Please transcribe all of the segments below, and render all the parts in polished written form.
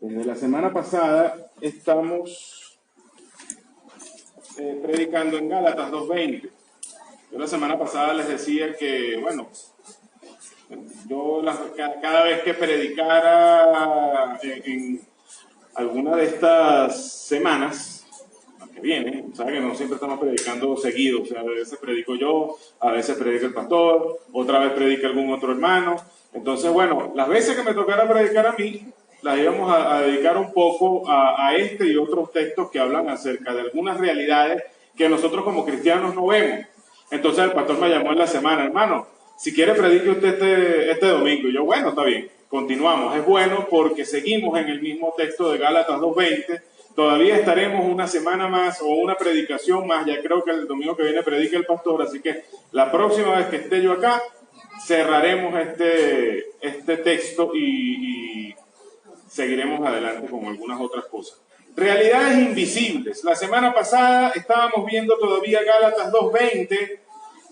Desde la semana pasada estamos predicando en Gálatas 2:20. Yo la semana pasada les decía que, bueno, yo cada vez que predicara en alguna de estas semanas que viene, sabe que no siempre estamos predicando seguido, o sea, a veces predico yo, a veces predica el pastor, otra vez predica algún otro hermano. Entonces, bueno, las veces que me tocara predicar a mí, las íbamos a dedicar un poco a este y otros textos que hablan acerca de algunas realidades que nosotros como cristianos no vemos. Entonces el pastor me llamó en la semana: hermano, si quiere predique usted este domingo. Y yo, bueno, está bien, continuamos. Es bueno porque seguimos en el mismo texto de Gálatas 2:20. Todavía estaremos una semana más o una predicación más. Ya creo que el domingo que viene predica el pastor, así que la próxima vez que esté yo acá, cerraremos este texto y seguiremos adelante con algunas otras cosas. Realidades invisibles. La semana pasada estábamos viendo todavía Gálatas 2:20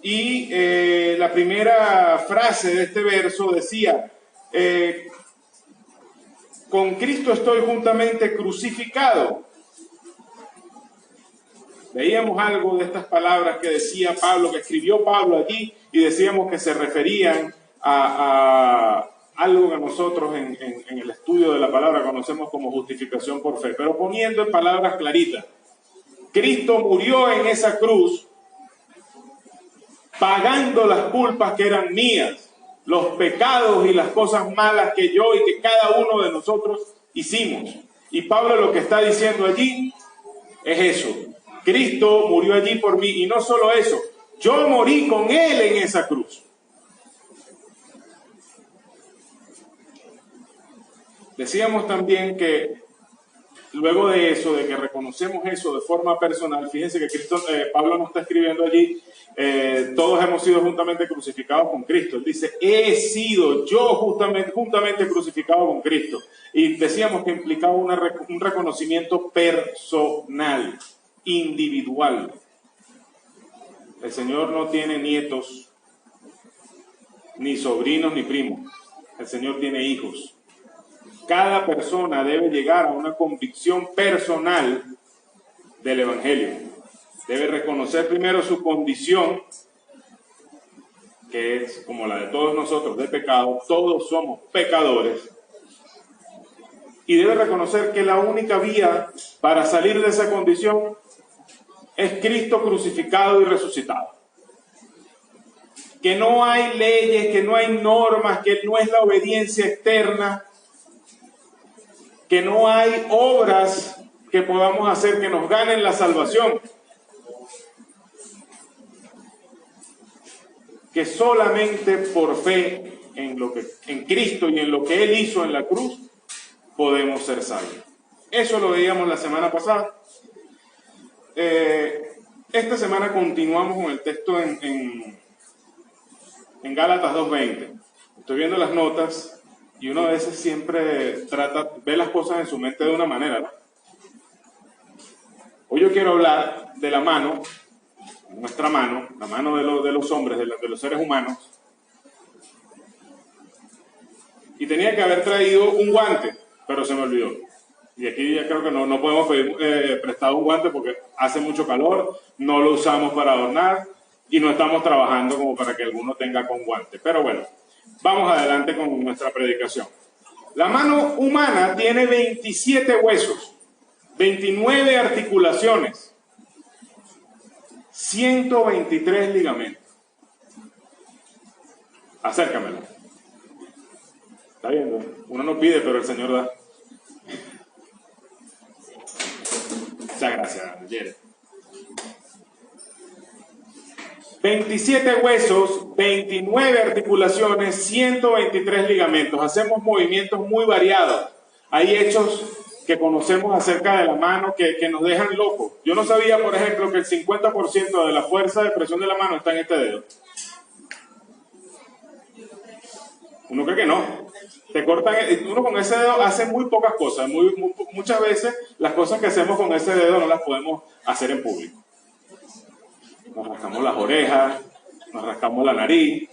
y la primera frase de este verso decía: con Cristo estoy juntamente crucificado. Veíamos algo de estas palabras que decía Pablo, que escribió Pablo allí, y decíamos que se referían a algo que nosotros en el estudio de la palabra conocemos como justificación por fe, pero poniendo en palabras claritas: Cristo murió en esa cruz pagando las culpas que eran mías, los pecados y las cosas malas que yo y que cada uno de nosotros hicimos. Y Pablo lo que está diciendo allí es eso: Cristo murió allí por mí, y no solo eso, yo morí con Él en esa cruz. Decíamos también que luego de eso, de que reconocemos eso de forma personal, fíjense que Pablo nos está escribiendo allí: todos hemos sido juntamente crucificados con Cristo. Él dice: he sido yo juntamente crucificado con Cristo. Y decíamos que implicaba un reconocimiento personal, individual. El Señor no tiene nietos, ni sobrinos, ni primos. El Señor tiene hijos. Cada persona debe llegar a una convicción personal del Evangelio. Debe reconocer primero su condición, que es como la de todos nosotros, de pecado. Todos somos pecadores. Y debe reconocer que la única vía para salir de esa condición es Cristo crucificado y resucitado. Que no hay leyes, que no hay normas, que no es la obediencia externa, que no hay obras que podamos hacer que nos ganen la salvación. Que solamente por fe en Cristo y en lo que Él hizo en la cruz podemos ser salvos. Eso lo veíamos la semana pasada. Esta semana continuamos con el texto en Gálatas 2:20. Estoy viendo las notas y uno a veces siempre ve las cosas en su mente de una manera, ¿no? Hoy yo quiero hablar de la mano, nuestra mano, la mano de los hombres, de los seres humanos. Y tenía que haber traído un guante, pero se me olvidó. Y aquí ya creo que no podemos pedir prestado un guante porque hace mucho calor, no lo usamos para adornar y no estamos trabajando como para que alguno tenga con guante. Pero bueno, vamos adelante con nuestra predicación. La mano humana tiene 27 huesos, 29 articulaciones, 123 ligamentos. Acércamela. ¿Está viendo? Uno no pide, pero el Señor da. Muchas gracias, Jerry. 27 huesos, 29 articulaciones, 123 ligamentos. Hacemos movimientos muy variados. Hay hechos que conocemos acerca de la mano que nos dejan locos. Yo no sabía, por ejemplo, que el 50% de la fuerza de presión de la mano está en este dedo. Uno cree que no. Te cortan, uno con ese dedo hace muy pocas cosas. Muchas veces las cosas que hacemos con ese dedo no las podemos hacer en público. Nos rascamos las orejas, nos rascamos la nariz.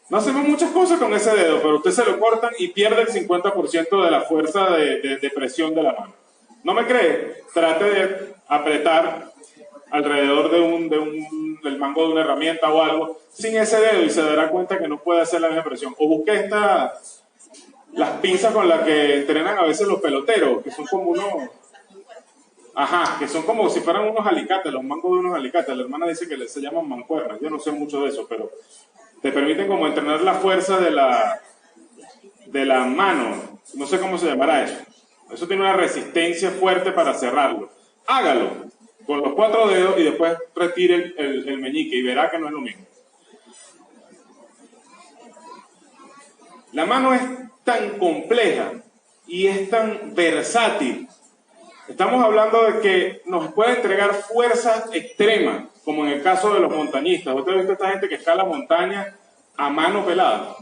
No hacemos muchas cosas con ese dedo, pero usted se lo cortan y pierde el 50% de la fuerza de presión de la mano. ¿No me cree? Trate de apretar alrededor del mango de una herramienta o algo sin ese dedo y se dará cuenta que no puede hacer la misma presión. O busque las pinzas con las que entrenan a veces los peloteros, que son como unos... Ajá, que son como si fueran unos alicates, los mangos de unos alicates. La hermana dice que se llaman mancuernas. Yo no sé mucho de eso, pero te permiten como entrenar la fuerza de la mano. No sé cómo se llamará eso. Eso tiene una resistencia fuerte para cerrarlo. Hágalo con los 4 dedos y después retire el meñique y verá que no es lo mismo. La mano es tan compleja y es tan versátil. Estamos hablando de que nos puede entregar fuerza extrema, como en el caso de los montañistas. ¿Usted ha visto a esta gente que escala montaña a mano pelada?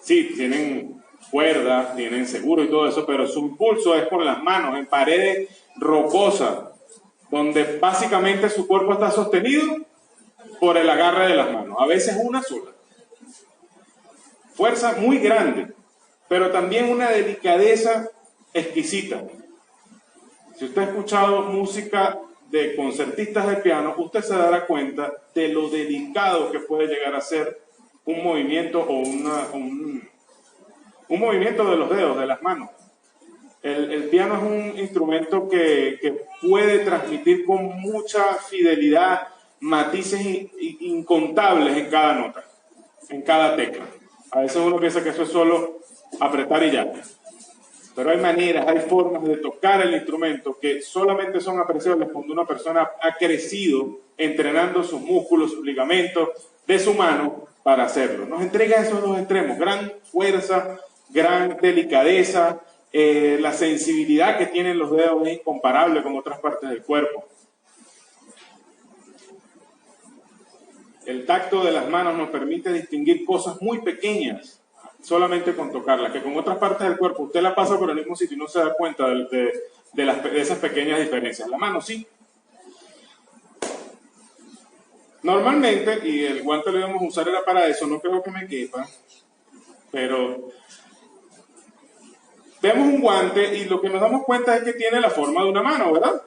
Sí, tienen cuerdas, tienen seguro y todo eso, pero su impulso es con las manos, en paredes rocosas, donde básicamente su cuerpo está sostenido por el agarre de las manos, a veces una sola. Fuerza muy grande, pero también una delicadeza exquisita. Si usted ha escuchado música de concertistas de piano, usted se dará cuenta de lo delicado que puede llegar a ser un movimiento o un movimiento de los dedos, de las manos. El piano es un instrumento que puede transmitir con mucha fidelidad matices incontables en cada nota, en cada tecla. A veces uno piensa que eso es solo apretar y ya. Pero hay maneras, hay formas de tocar el instrumento que solamente son apreciables cuando una persona ha crecido entrenando sus músculos, sus ligamentos de su mano para hacerlo. Nos entrega esos dos extremos, gran fuerza, gran delicadeza, la sensibilidad que tienen los dedos es incomparable con otras partes del cuerpo. El tacto de las manos nos permite distinguir cosas muy pequeñas solamente con tocarlas, que con otras partes del cuerpo usted la pasa por el mismo sitio y no se da cuenta de esas pequeñas diferencias. La mano sí. Normalmente, y el guante lo íbamos a usar era para eso, no creo que me quepa, pero vemos un guante y lo que nos damos cuenta es que tiene la forma de una mano, ¿verdad?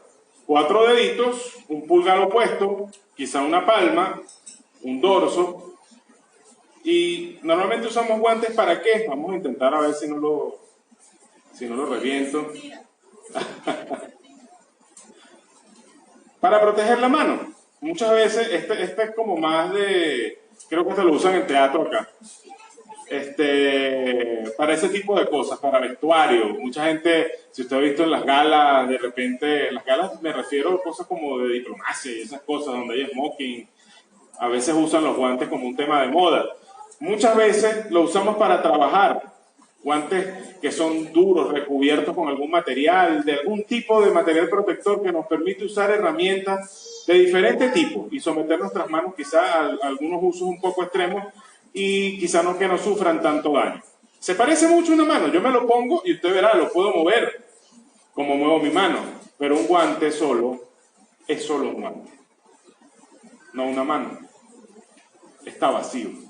4 deditos, un pulgar opuesto, quizá una palma, un dorso. Y normalmente usamos guantes ¿para qué? Vamos a intentar a ver si no lo reviento. Para proteger la mano. Muchas veces, este es como más de, creo que se lo usan en teatro acá. Para ese tipo de cosas, para vestuario. Mucha gente, si usted ha visto en las galas, de repente, en las galas me refiero a cosas como de diplomacia y esas cosas donde hay smoking. A veces usan los guantes como un tema de moda. Muchas veces lo usamos para trabajar, guantes que son duros, recubiertos con algún material, de algún tipo de material protector que nos permite usar herramientas de diferente tipo y someter nuestras manos quizá a algunos usos un poco extremos y quizá no que no sufran tanto daño. Se parece mucho a una mano, yo me lo pongo y usted verá, lo puedo mover como muevo mi mano, pero un guante solo es solo un guante, no una mano, está vacío.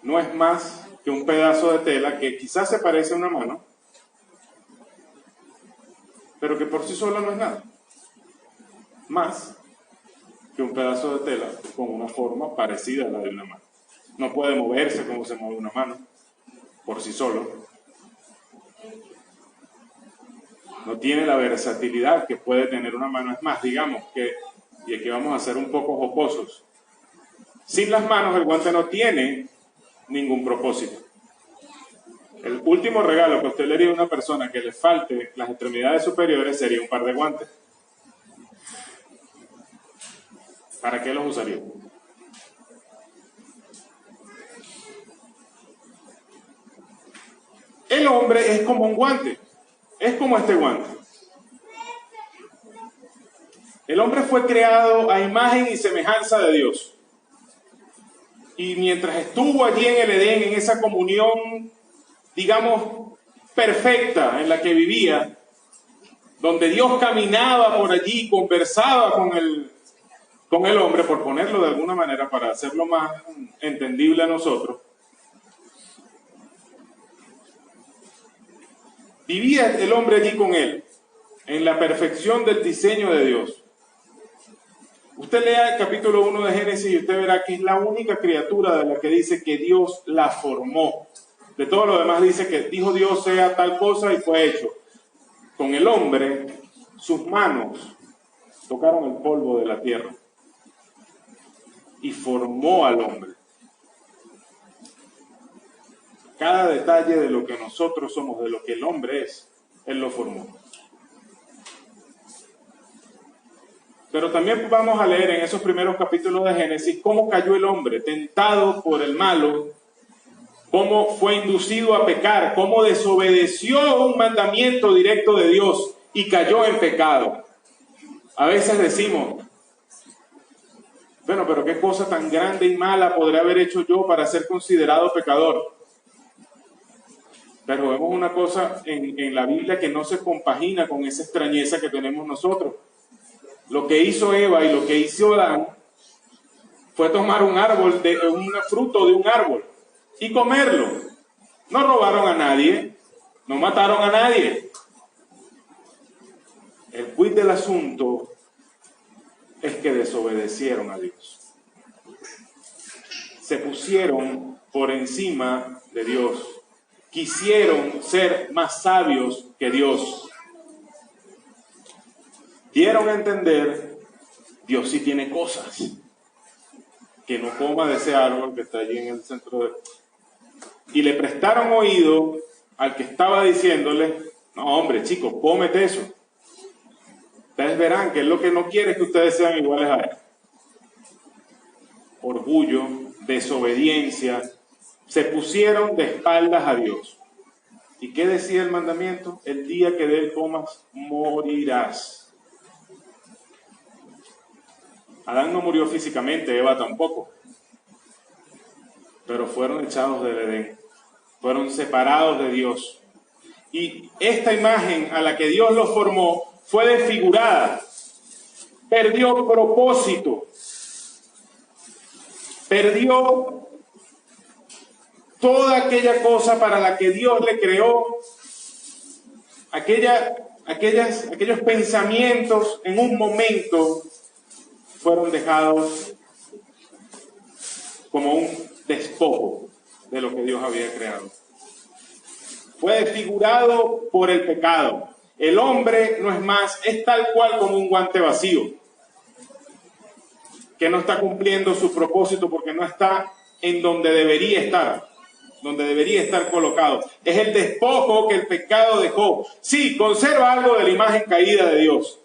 No es más que un pedazo de tela que quizás se parece a una mano, pero que por sí sola no es nada. Más que un pedazo de tela con una forma parecida a la de una mano. No puede moverse como se mueve una mano, por sí solo. No tiene la versatilidad que puede tener una mano. Es más, digamos que, y aquí vamos a ser un poco jocosos, sin las manos el guante no tiene ningún propósito. El último regalo que usted le haría a una persona que le falte las extremidades superiores sería un par de guantes. ¿Para qué los usaría? El hombre es como un guante, es como este guante. El hombre fue creado a imagen y semejanza de Dios. Y mientras estuvo allí en el Edén, en esa comunión, digamos, perfecta en la que vivía, donde Dios caminaba por allí, conversaba con el hombre, por ponerlo de alguna manera para hacerlo más entendible a nosotros. Vivía el hombre allí con él, en la perfección del diseño de Dios. Usted lea el capítulo 1 de Génesis y usted verá que es la única criatura de la que dice que Dios la formó. De todo lo demás dice que dijo Dios sea tal cosa y fue hecho. Con el hombre, sus manos tocaron el polvo de la tierra y formó al hombre. Cada detalle de lo que nosotros somos, de lo que el hombre es, Él lo formó. Pero también vamos a leer en esos primeros capítulos de Génesis cómo cayó el hombre, tentado por el malo, cómo fue inducido a pecar, cómo desobedeció un mandamiento directo de Dios y cayó en pecado. A veces decimos, bueno, pero qué cosa tan grande y mala podré haber hecho yo para ser considerado pecador. Pero vemos una cosa en la Biblia que no se compagina con esa extrañeza que tenemos nosotros. Lo que hizo Eva y lo que hizo Adán fue tomar un fruto de un árbol y comerlo. No robaron a nadie, no mataron a nadie. El quid del asunto es que desobedecieron a Dios. Se pusieron por encima de Dios. Quisieron ser más sabios que Dios. Dieron a entender, Dios sí tiene cosas. Que no coma de ese árbol que está allí en el centro de... Y le prestaron oído al que estaba diciéndole, no hombre, chicos, cómete eso. Ustedes verán que él lo que no quiere es que ustedes sean iguales a él. Orgullo, desobediencia, se pusieron de espaldas a Dios. ¿Y qué decía el mandamiento? El día que de él comas, morirás. Adán no murió físicamente, Eva tampoco. Pero fueron echados del Edén. Fueron separados de Dios. Y esta imagen a la que Dios los formó fue desfigurada. Perdió propósito. Perdió toda aquella cosa para la que Dios le creó. Aquellos pensamientos en un momento fueron dejados como un despojo de lo que Dios había creado. Fue desfigurado por el pecado. El hombre no es más, es tal cual como un guante vacío, que no está cumpliendo su propósito porque no está en donde debería estar colocado. Es el despojo que el pecado dejó. Sí, conserva algo de la imagen caída de Dios.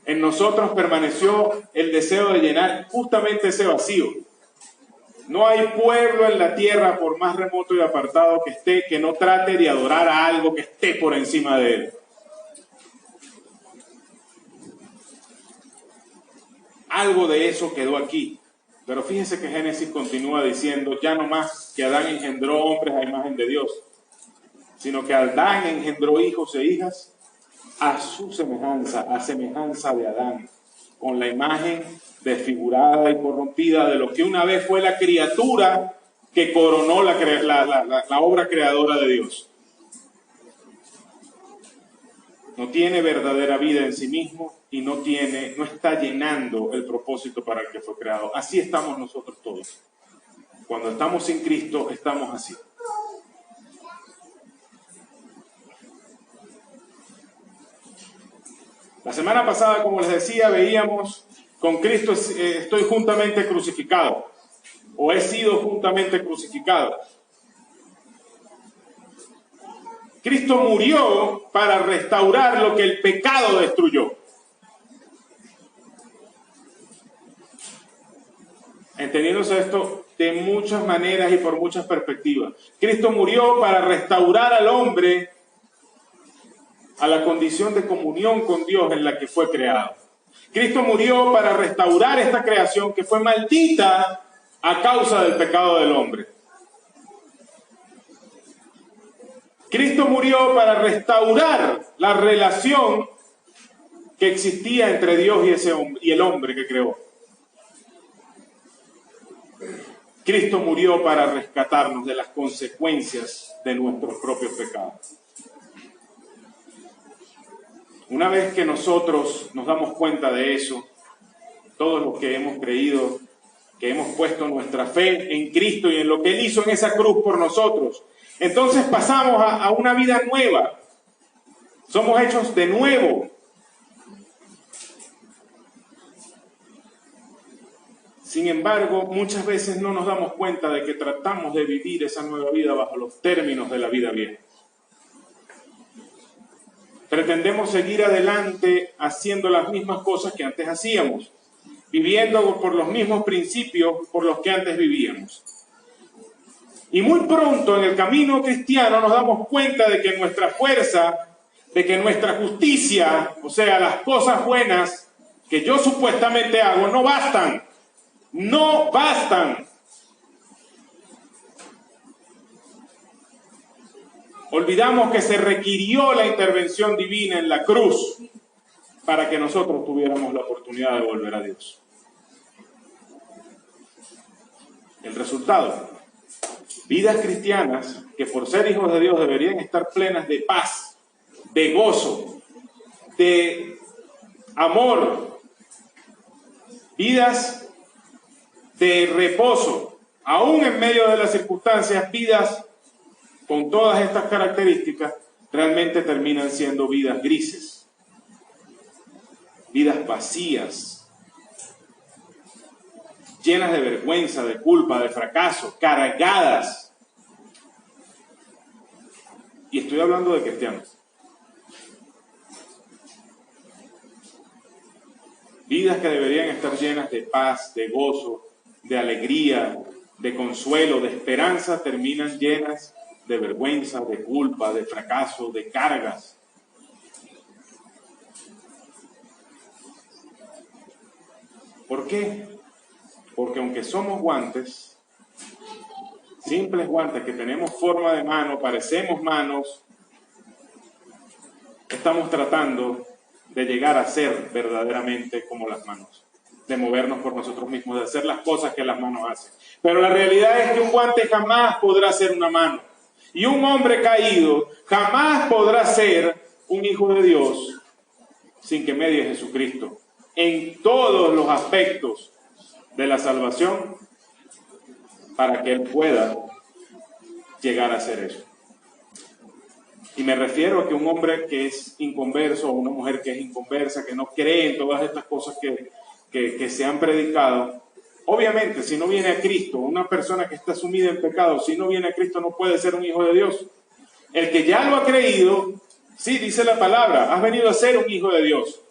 En nosotros permaneció el deseo de llenar justamente ese vacío. No hay pueblo en la tierra, por más remoto y apartado que esté, que no trate de adorar a algo que esté por encima de él. Algo de eso quedó aquí. Pero fíjense que Génesis continúa diciendo, ya no más que Adán engendró hombres a imagen de Dios, sino que Adán engendró hijos e hijas a su semejanza, a semejanza de Adán, con la imagen desfigurada y corrompida de lo que una vez fue la criatura que coronó la obra creadora de Dios. No tiene verdadera vida en sí mismo y no está llenando el propósito para el que fue creado. Así estamos nosotros todos. Cuando estamos sin Cristo, estamos así. La semana pasada, como les decía, veíamos, con Cristo estoy juntamente crucificado, o he sido juntamente crucificado. Cristo murió para restaurar lo que el pecado destruyó. Entendiéndose esto de muchas maneras y por muchas perspectivas. Cristo murió para restaurar al hombre a la condición de comunión con Dios en la que fue creado. Cristo murió para restaurar esta creación que fue maldita a causa del pecado del hombre. Cristo murió para restaurar la relación que existía entre Dios y el hombre que creó. Cristo murió para rescatarnos de las consecuencias de nuestros propios pecados. Una vez que nosotros nos damos cuenta de eso, todos los que hemos creído, que hemos puesto nuestra fe en Cristo y en lo que Él hizo en esa cruz por nosotros, entonces pasamos a una vida nueva. Somos hechos de nuevo. Sin embargo, muchas veces no nos damos cuenta de que tratamos de vivir esa nueva vida bajo los términos de la vida vieja. Pretendemos seguir adelante haciendo las mismas cosas que antes hacíamos, viviendo por los mismos principios por los que antes vivíamos. Y muy pronto en el camino cristiano nos damos cuenta de que nuestra fuerza, de que nuestra justicia, o sea, las cosas buenas que yo supuestamente hago, no bastan. No bastan. Olvidamos que se requirió la intervención divina en la cruz para que nosotros tuviéramos la oportunidad de volver a Dios. El resultado: vidas cristianas que por ser hijos de Dios deberían estar plenas de paz, de gozo, de amor, vidas de reposo, aún en medio de las circunstancias, vidas con todas estas características, realmente terminan siendo vidas grises, vidas vacías, llenas de vergüenza, de culpa, de fracaso, cargadas. Y estoy hablando de cristianos. Vidas que deberían estar llenas de paz, de gozo, de alegría, de consuelo, de esperanza, terminan llenas de vergüenza, de culpa, de fracaso, de cargas. ¿Por qué? Porque aunque somos guantes, simples guantes que tenemos forma de mano, parecemos manos, estamos tratando de llegar a ser verdaderamente como las manos, de movernos por nosotros mismos, de hacer las cosas que las manos hacen. Pero la realidad es que un guante jamás podrá ser una mano. Y un hombre caído jamás podrá ser un hijo de Dios sin que medie Jesucristo en todos los aspectos de la salvación para que él pueda llegar a ser eso. Y me refiero a que un hombre que es inconverso o una mujer que es inconversa, que no cree en todas estas cosas que se han predicado, obviamente, si no viene a Cristo, una persona que está sumida en pecado, si no viene a Cristo no puede ser un hijo de Dios. El que ya lo ha creído, sí, dice la palabra, has venido a ser un hijo de Dios.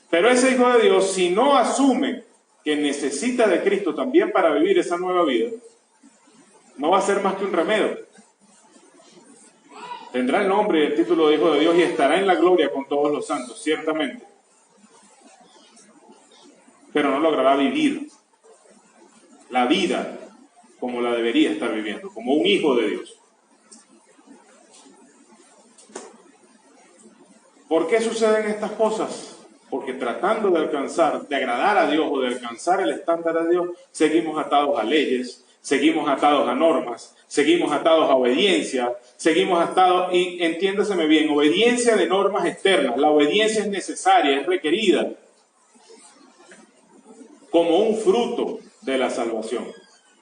Pero ese hijo de Dios, si no asume que necesita de Cristo también para vivir esa nueva vida, no va a ser más que un remedio. Tendrá el nombre y el título de hijo de Dios y estará en la gloria con todos los santos, ciertamente. Pero no logrará vivir la vida como la debería estar viviendo, como un hijo de Dios. ¿Por qué suceden estas cosas? Porque tratando de alcanzar, de agradar a Dios o de alcanzar el estándar de Dios, seguimos atados a leyes, seguimos atados a normas, seguimos atados a obediencia, seguimos atados, y entiéndaseme bien, obediencia de normas externas. La obediencia es necesaria, es requerida como un fruto de la salvación.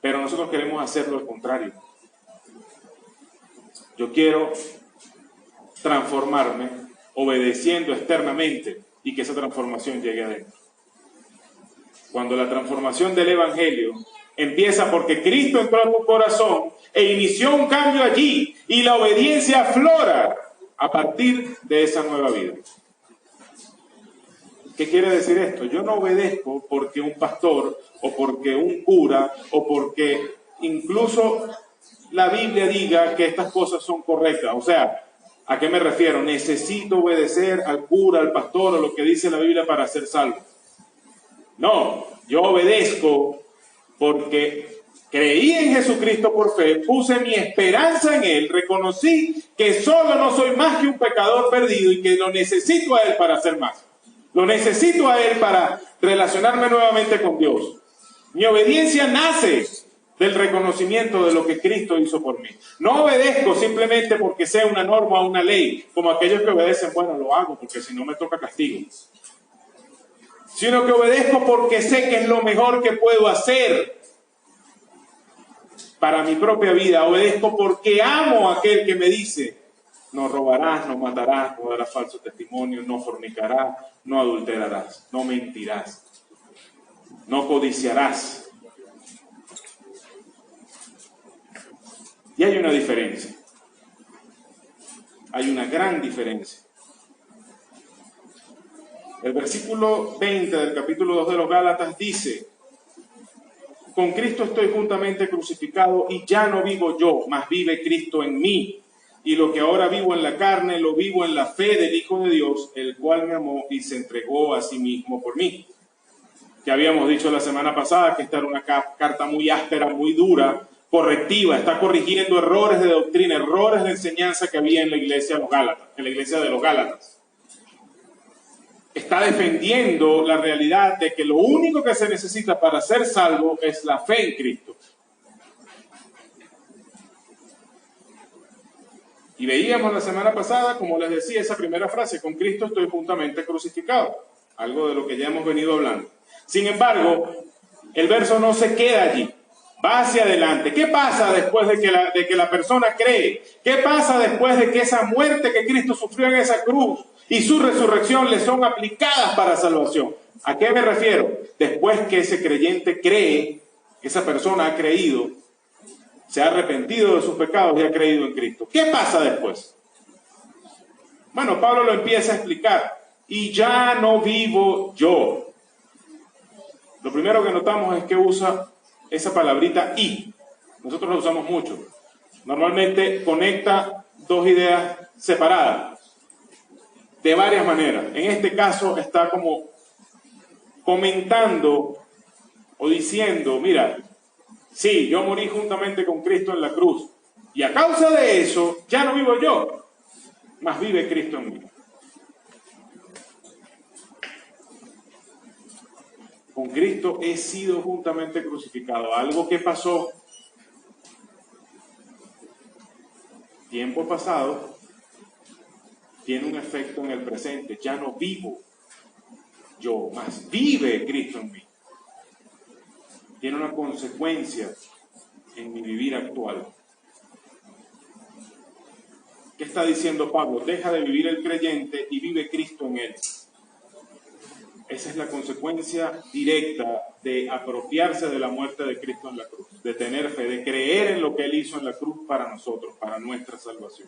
Pero nosotros queremos hacerlo al contrario. Yo quiero transformarme obedeciendo externamente y que esa transformación llegue adentro. Cuando la transformación del Evangelio empieza porque Cristo entró a tu corazón e inició un cambio allí y la obediencia aflora a partir de esa nueva vida. ¿Qué quiere decir esto? Yo no obedezco porque un pastor o porque un cura o porque incluso la Biblia diga que estas cosas son correctas. O sea, ¿a qué me refiero? Necesito obedecer al cura, al pastor o lo que dice la Biblia para ser salvo. No, yo obedezco porque creí en Jesucristo por fe, puse mi esperanza en Él, reconocí que solo no soy más que un pecador perdido y que lo necesito a Él para ser más. Lo necesito a Él para relacionarme nuevamente con Dios. Mi obediencia nace del reconocimiento de lo que Cristo hizo por mí. No obedezco simplemente porque sea una norma o una ley, como aquellos que obedecen, bueno, lo hago porque si no me toca castigo. Sino que obedezco porque sé que es lo mejor que puedo hacer para mi propia vida. Obedezco porque amo a aquel que me dice, no robarás, no matarás, no darás falso testimonio, no fornicarás, no adulterarás, no mentirás, no codiciarás. Y hay una diferencia. Hay una gran diferencia. El versículo 20 del capítulo 2 de los Gálatas dice, con Cristo estoy juntamente crucificado y ya no vivo yo, mas vive Cristo en mí. Y lo que ahora vivo en la carne, lo vivo en la fe del Hijo de Dios, el cual me amó y se entregó a sí mismo por mí. Ya habíamos dicho la semana pasada que esta era una carta muy áspera, muy dura, correctiva, está corrigiendo errores de doctrina, errores de enseñanza que había en la iglesia de los Gálatas, en la iglesia de los Gálatas. Está defendiendo la realidad de que lo único que se necesita para ser salvo es la fe en Cristo. Y veíamos la semana pasada, como les decía, esa primera frase, con Cristo estoy juntamente crucificado, algo de lo que ya hemos venido hablando. Sin embargo, el verso no se queda allí, va hacia adelante. ¿Qué pasa después de que la persona cree? ¿Qué pasa después de que esa muerte que Cristo sufrió en esa cruz y su resurrección le son aplicadas para salvación? ¿A qué me refiero? Después que ese creyente cree, que esa persona ha creído, se ha arrepentido de sus pecados y ha creído en Cristo. ¿Qué pasa después? Bueno, Pablo lo empieza a explicar. Y ya no vivo yo. Lo primero que notamos es que usa esa palabrita y. Nosotros la usamos mucho. Normalmente conecta dos ideas separadas. De varias maneras. En este caso está como comentando o diciendo, mira, sí, yo morí juntamente con Cristo en la cruz. Y a causa de eso, ya no vivo yo, mas vive Cristo en mí. Con Cristo he sido juntamente crucificado. Algo que pasó tiempo pasado tiene un efecto en el presente. Ya no vivo yo, mas vive Cristo en mí. Tiene una consecuencia en mi vivir actual. ¿Qué está diciendo Pablo? Deja de vivir el creyente y vive Cristo en él. Esa es la consecuencia directa de apropiarse de la muerte de Cristo en la cruz, de tener fe, de creer en lo que Él hizo en la cruz para nosotros, para nuestra salvación.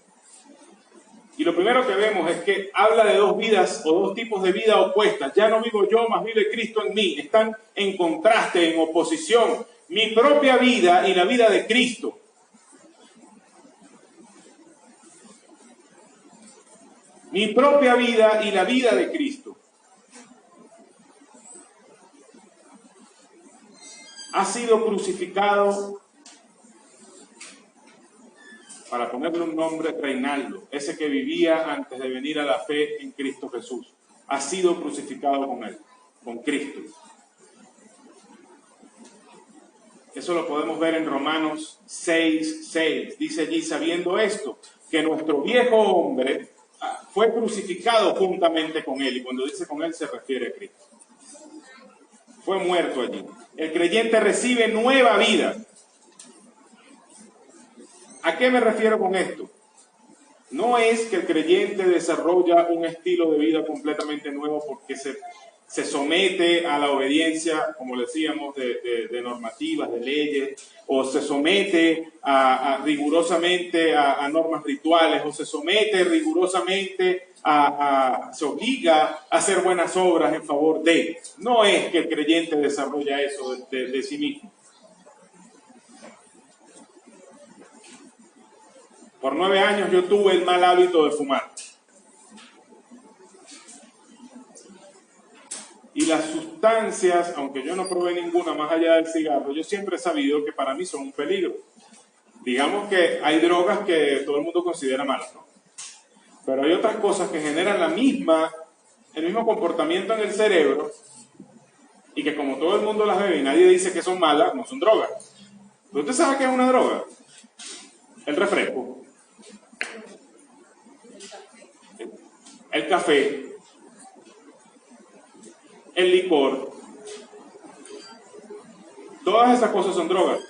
Y lo primero que vemos es que habla de dos vidas o dos tipos de vida opuestas. Ya no vivo yo, mas vive Cristo en mí. Están en contraste, en oposición. Mi propia vida y la vida de Cristo. Mi propia vida y la vida de Cristo. Ha sido crucificado, para ponerle un nombre, Reinaldo, ese que vivía antes de venir a la fe en Cristo Jesús. Ha sido crucificado con él, con Cristo. Eso lo podemos ver en Romanos 6:6. Dice allí, sabiendo esto, que nuestro viejo hombre fue crucificado juntamente con él. Y cuando dice con él se refiere a Cristo. Fue muerto allí. El creyente recibe nueva vida. ¿A qué me refiero con esto? No es que el creyente desarrolla un estilo de vida completamente nuevo porque se somete a la obediencia, como decíamos, de normativas, de leyes, o se somete rigurosamente a normas rituales, o se somete rigurosamente se obliga a hacer buenas obras en favor de. No es que el creyente desarrolla eso de sí mismo. Por 9 años yo tuve el mal hábito de fumar. Y las sustancias, aunque yo no probé ninguna más allá del cigarro, yo siempre he sabido que para mí son un peligro. Digamos que hay drogas que todo el mundo considera malas, ¿no? Pero hay otras cosas que generan el mismo comportamiento en el cerebro y que como todo el mundo las bebe y nadie dice que son malas, no son drogas. ¿Usted sabe qué es una droga? El refresco, el café, el licor. Todas esas cosas son drogas.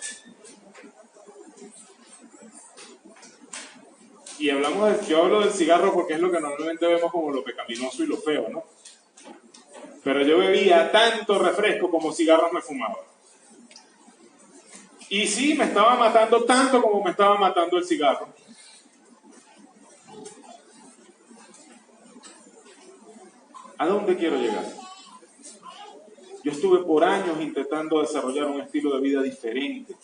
Y yo hablo del cigarro porque es lo que normalmente vemos como lo pecaminoso y lo feo, ¿no? Pero yo bebía tanto refresco como cigarros me fumaba. Y sí, me estaba matando tanto como me estaba matando el cigarro. ¿A dónde quiero llegar? Yo estuve por años intentando desarrollar un estilo de vida diferente.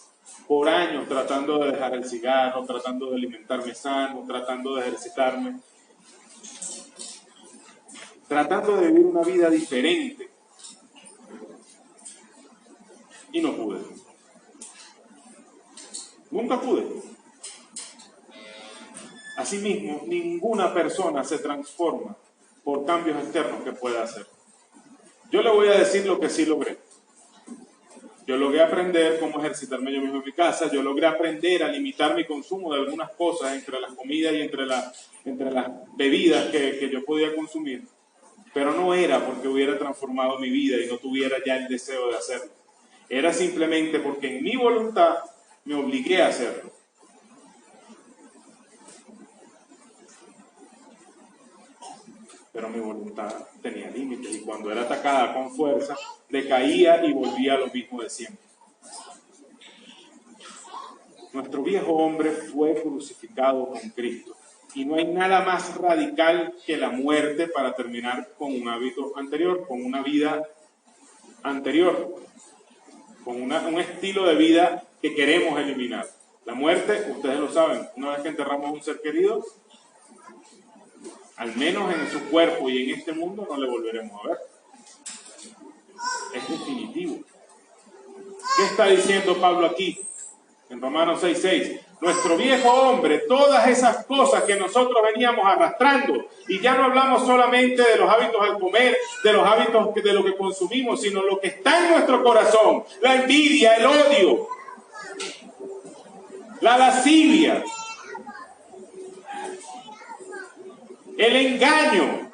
Por años tratando de dejar el cigarro, tratando de alimentarme sano, tratando de ejercitarme. Tratando de vivir una vida diferente. Y no pude. Nunca pude. Asimismo, ninguna persona se transforma por cambios externos que pueda hacer. Yo le voy a decir lo que sí logré. Yo logré aprender cómo ejercitarme yo mismo en mi casa. Yo logré aprender a limitar mi consumo de algunas cosas entre las comidas y entre las bebidas que yo podía consumir. Pero no era porque hubiera transformado mi vida y no tuviera ya el deseo de hacerlo. Era simplemente porque en mi voluntad me obligué a hacerlo. Pero mi voluntad tenía límites y cuando era atacada con fuerza, decaía y volvía a lo mismo de siempre. Nuestro viejo hombre fue crucificado con Cristo y no hay nada más radical que la muerte para terminar con un hábito anterior, con una vida anterior, con un estilo de vida que queremos eliminar. La muerte, ustedes lo saben, una vez que enterramos a un ser querido, al menos en su cuerpo y en este mundo no le volveremos a ver. Es definitivo. ¿Qué está diciendo Pablo aquí? En Romanos 6:6. Nuestro viejo hombre, todas esas cosas que nosotros veníamos arrastrando, y ya no hablamos solamente de los hábitos al comer, de los hábitos de lo que consumimos, sino lo que está en nuestro corazón, la envidia, el odio, la lascivia, el engaño,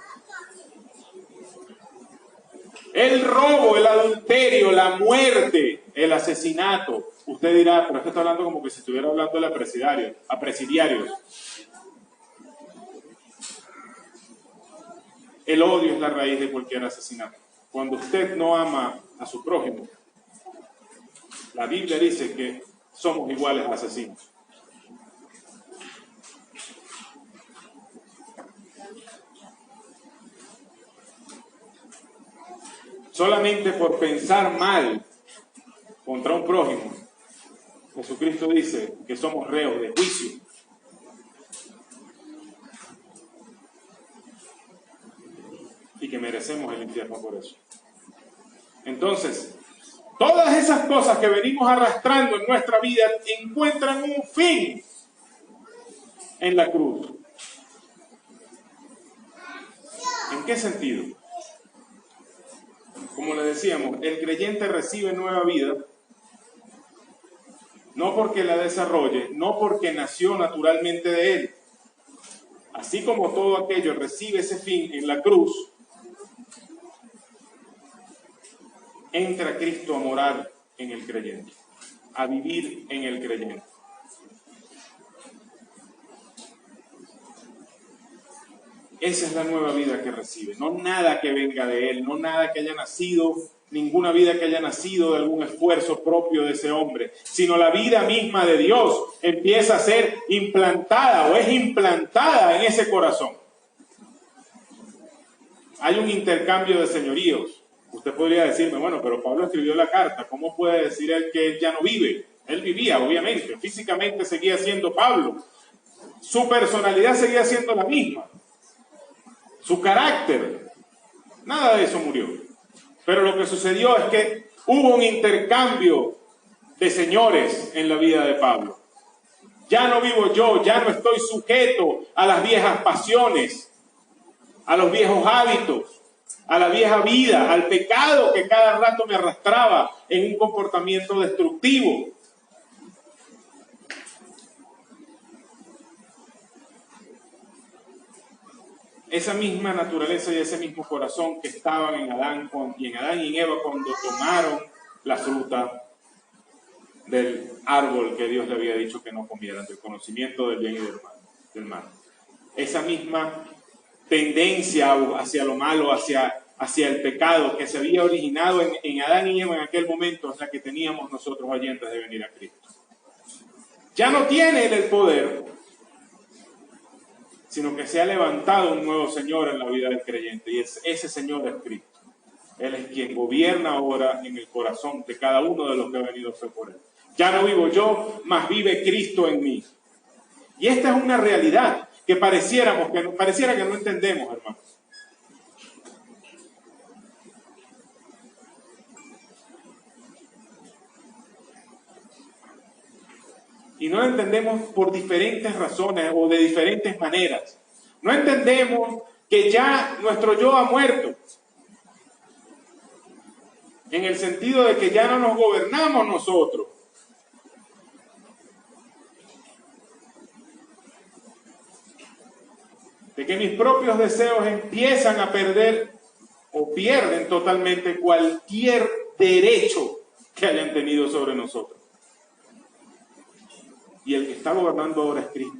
el robo, el adulterio, la muerte, el asesinato. Usted dirá, pero esto está hablando como que si estuviera hablando a presidiarios. El odio es la raíz de cualquier asesinato. Cuando usted no ama a su prójimo, la Biblia dice que somos iguales a asesinos. Solamente por pensar mal contra un prójimo, Jesucristo dice que somos reos de juicio. Y que merecemos el infierno por eso. Entonces, todas esas cosas que venimos arrastrando en nuestra vida encuentran un fin en la cruz. ¿En qué sentido? Como le decíamos, el creyente recibe nueva vida, no porque la desarrolle, no porque nació naturalmente de él. Así como todo aquello recibe ese fin en la cruz, entra Cristo a morar en el creyente, a vivir en el creyente. Esa es la nueva vida que recibe, no nada que venga de él, no nada que haya nacido, ninguna vida que haya nacido de algún esfuerzo propio de ese hombre, sino la vida misma de Dios empieza a ser implantada o es implantada en ese corazón. Hay un intercambio de señoríos. Usted podría decirme, bueno, pero Pablo escribió la carta, ¿cómo puede decir él que él ya no vive? Él vivía, obviamente, físicamente seguía siendo Pablo. Su personalidad seguía siendo la misma. Su carácter, nada de eso murió. Pero lo que sucedió es que hubo un intercambio de señores en la vida de Pablo. Ya no vivo yo, ya no estoy sujeto a las viejas pasiones, a los viejos hábitos, a la vieja vida, al pecado que cada rato me arrastraba en un comportamiento destructivo. esa misma naturaleza y ese mismo corazón que estaban en Adán y en Eva cuando tomaron la fruta del árbol que Dios le había dicho que no comieran, del conocimiento del bien y del mal. Esa misma tendencia hacia lo malo, hacia el pecado que se había originado en Adán y Eva en aquel momento, es la que teníamos nosotros allí antes de venir a Cristo. Ya no tiene Él el poder, sino que se ha levantado un nuevo Señor en la vida del creyente, y ese Señor es Cristo. Él es quien gobierna ahora en el corazón de cada uno de los que ha venido a ser por Él. Ya no vivo yo, mas vive Cristo en mí. Y esta es una realidad que pareciera que no entendemos, hermanos. Y no lo entendemos por diferentes razones o de diferentes maneras. No entendemos que ya nuestro yo ha muerto. En el sentido de que ya no nos gobernamos nosotros. De que mis propios deseos empiezan a perder o pierden totalmente cualquier derecho que hayan tenido sobre nosotros. Y el que está gobernando ahora es Cristo.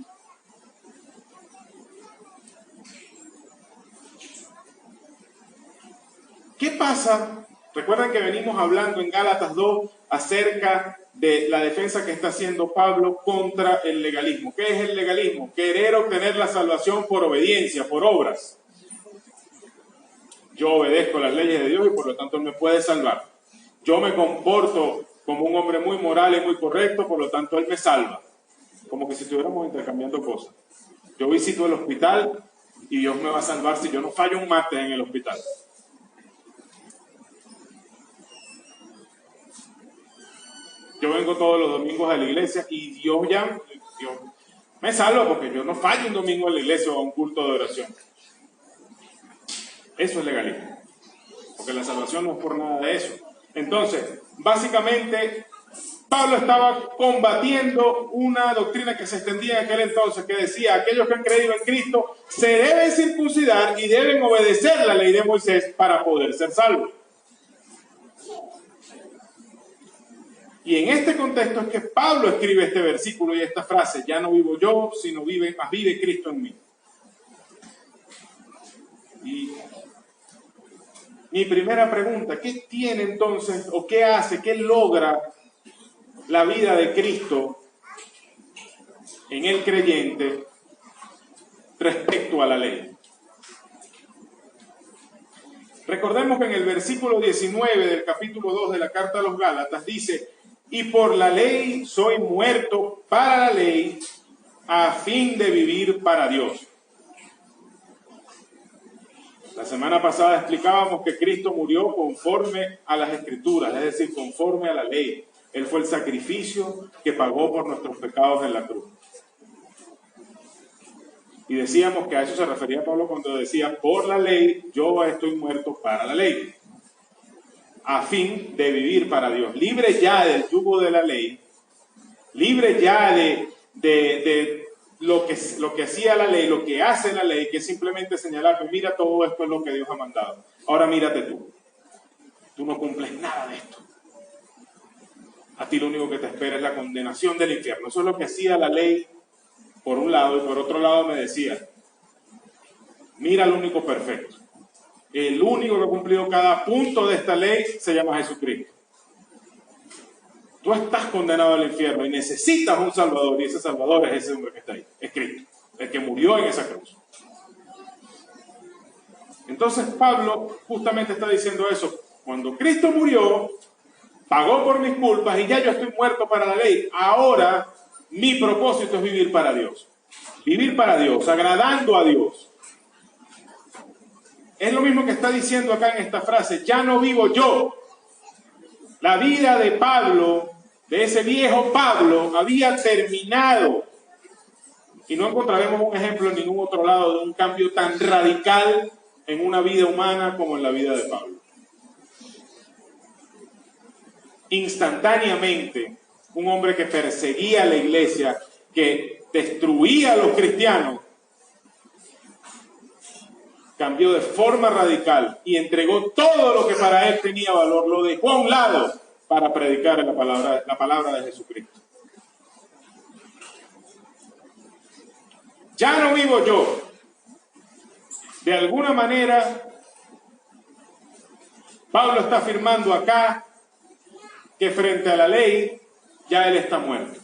¿Qué pasa? Recuerdan que venimos hablando en Gálatas 2 acerca de la defensa que está haciendo Pablo contra el legalismo. ¿Qué es el legalismo? Querer obtener la salvación por obediencia, por obras. Yo obedezco las leyes de Dios y por lo tanto Él me puede salvar. Yo me comporto como un hombre muy moral y muy correcto, por lo tanto Él me salva. Como que si estuviéramos intercambiando cosas. Yo visito el hospital y Dios me va a salvar si yo no fallo un martes en el hospital. Yo vengo todos los domingos a la iglesia y Dios me salva porque yo no fallo un domingo en la iglesia o a un culto de oración. Eso es legalismo. Porque la salvación no es por nada de eso. Entonces, básicamente, Pablo estaba combatiendo una doctrina que se extendía en aquel entonces, que decía, aquellos que han creído en Cristo se deben circuncidar y deben obedecer la ley de Moisés para poder ser salvos. Y en este contexto es que Pablo escribe este versículo y esta frase, ya no vivo yo, sino vive Cristo en mí. Y mi primera pregunta, ¿qué tiene entonces, o qué hace, qué logra la vida de Cristo en el creyente respecto a la ley? Recordemos que en el versículo 19 del capítulo 2 de la carta a los Gálatas dice, y por la ley soy muerto para la ley a fin de vivir para Dios. La semana pasada explicábamos que Cristo murió conforme a las Escrituras, es decir, conforme a la ley. Él fue el sacrificio que pagó por nuestros pecados en la cruz. Y decíamos que a eso se refería Pablo cuando decía, por la ley yo estoy muerto para la ley, a fin de vivir para Dios. Libre ya del yugo de la ley, libre ya de lo que hacía la ley, lo que hace la ley, que es simplemente señalar que mira, todo esto es lo que Dios ha mandado. Ahora mírate tú. Tú no cumples nada de esto. A ti lo único que te espera es la condenación del infierno. Eso es lo que hacía la ley por un lado, y por otro lado me decía, mira al único perfecto. El único que ha cumplido cada punto de esta ley se llama Jesucristo. Tú estás condenado al infierno y necesitas un Salvador, y ese Salvador es ese hombre que está ahí, es Cristo, el que murió en esa cruz. Entonces Pablo justamente está diciendo eso. Cuando Cristo murió, pagó por mis culpas y ya yo estoy muerto para la ley. Ahora mi propósito es vivir para Dios. Vivir para Dios, agradando a Dios. Es lo mismo que está diciendo acá en esta frase, ya no vivo yo. La vida de Pablo, de ese viejo Pablo, había terminado. Y no encontraremos un ejemplo en ningún otro lado de un cambio tan radical en una vida humana como en la vida de Pablo. Instantáneamente, un hombre que perseguía a la iglesia, que destruía a los cristianos, cambió de forma radical y entregó todo lo que para él tenía valor, lo dejó a un lado para predicar la palabra de Jesucristo. Ya no vivo yo. De alguna manera, Pablo está afirmando acá que frente a la ley ya él está muerto.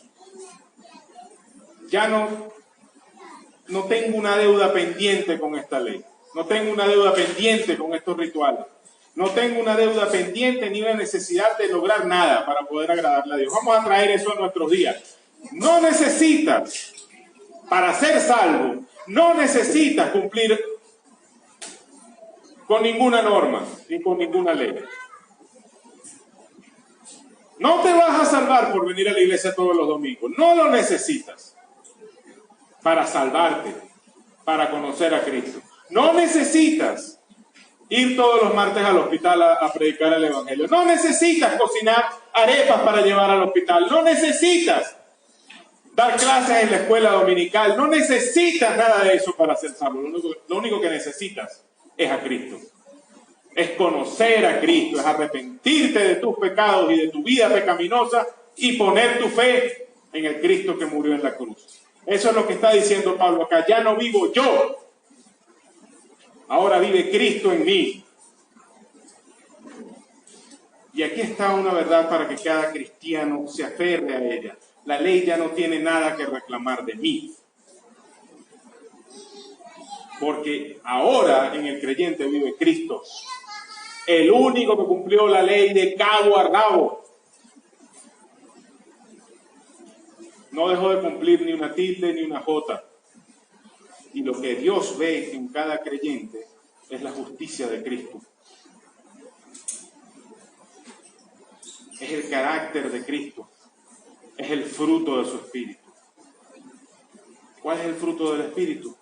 Ya no tengo una deuda pendiente con esta ley. No tengo una deuda pendiente con estos rituales. No tengo una deuda pendiente ni una necesidad de lograr nada para poder agradarle a Dios. Vamos a traer eso a nuestros días. No necesitas, para ser salvo, no necesitas cumplir con ninguna norma ni con ninguna ley. No te vas a salvar por venir a la iglesia todos los domingos. No lo necesitas para salvarte, para conocer a Cristo. No necesitas ir todos los martes al hospital a predicar el evangelio. No necesitas cocinar arepas para llevar al hospital. No necesitas dar clases en la escuela dominical. No necesitas nada de eso para ser salvo. Lo único que necesitas es a Cristo. Es conocer a Cristo, es arrepentirte de tus pecados y de tu vida pecaminosa y poner tu fe en el Cristo que murió en la cruz. Eso es lo que está diciendo Pablo acá. Ya no vivo yo. Ahora vive Cristo en mí. Y aquí está una verdad para que cada cristiano se aferre a ella. La ley ya no tiene nada que reclamar de mí. Porque ahora en el creyente vive Cristo. El único que cumplió la ley de cabo a rabo. No dejó de cumplir ni una tilde ni una jota. Y lo que Dios ve en cada creyente es la justicia de Cristo. Es el carácter de Cristo. Es el fruto de su Espíritu. ¿Cuál es el fruto del Espíritu?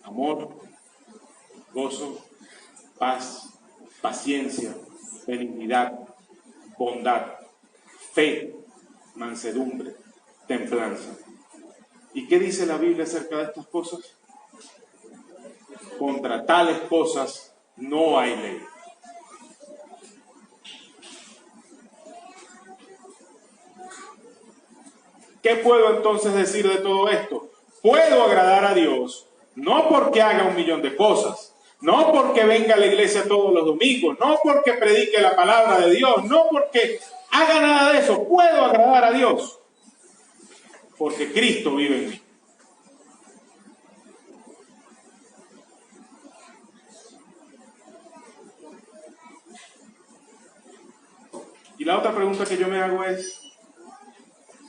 Amor, gozo, paz, paciencia, benignidad, bondad, fe, mansedumbre, templanza. ¿Y qué dice la Biblia acerca de estas cosas? Contra tales cosas no hay ley. ¿Qué puedo entonces decir de todo esto? Puedo agradar a Dios, no porque haga 1.000.000 de cosas, no porque venga a la iglesia todos los domingos, no porque predique la palabra de Dios, no porque haga nada de eso. Puedo agradar a Dios porque Cristo vive en mí. Y la otra pregunta que yo me hago es,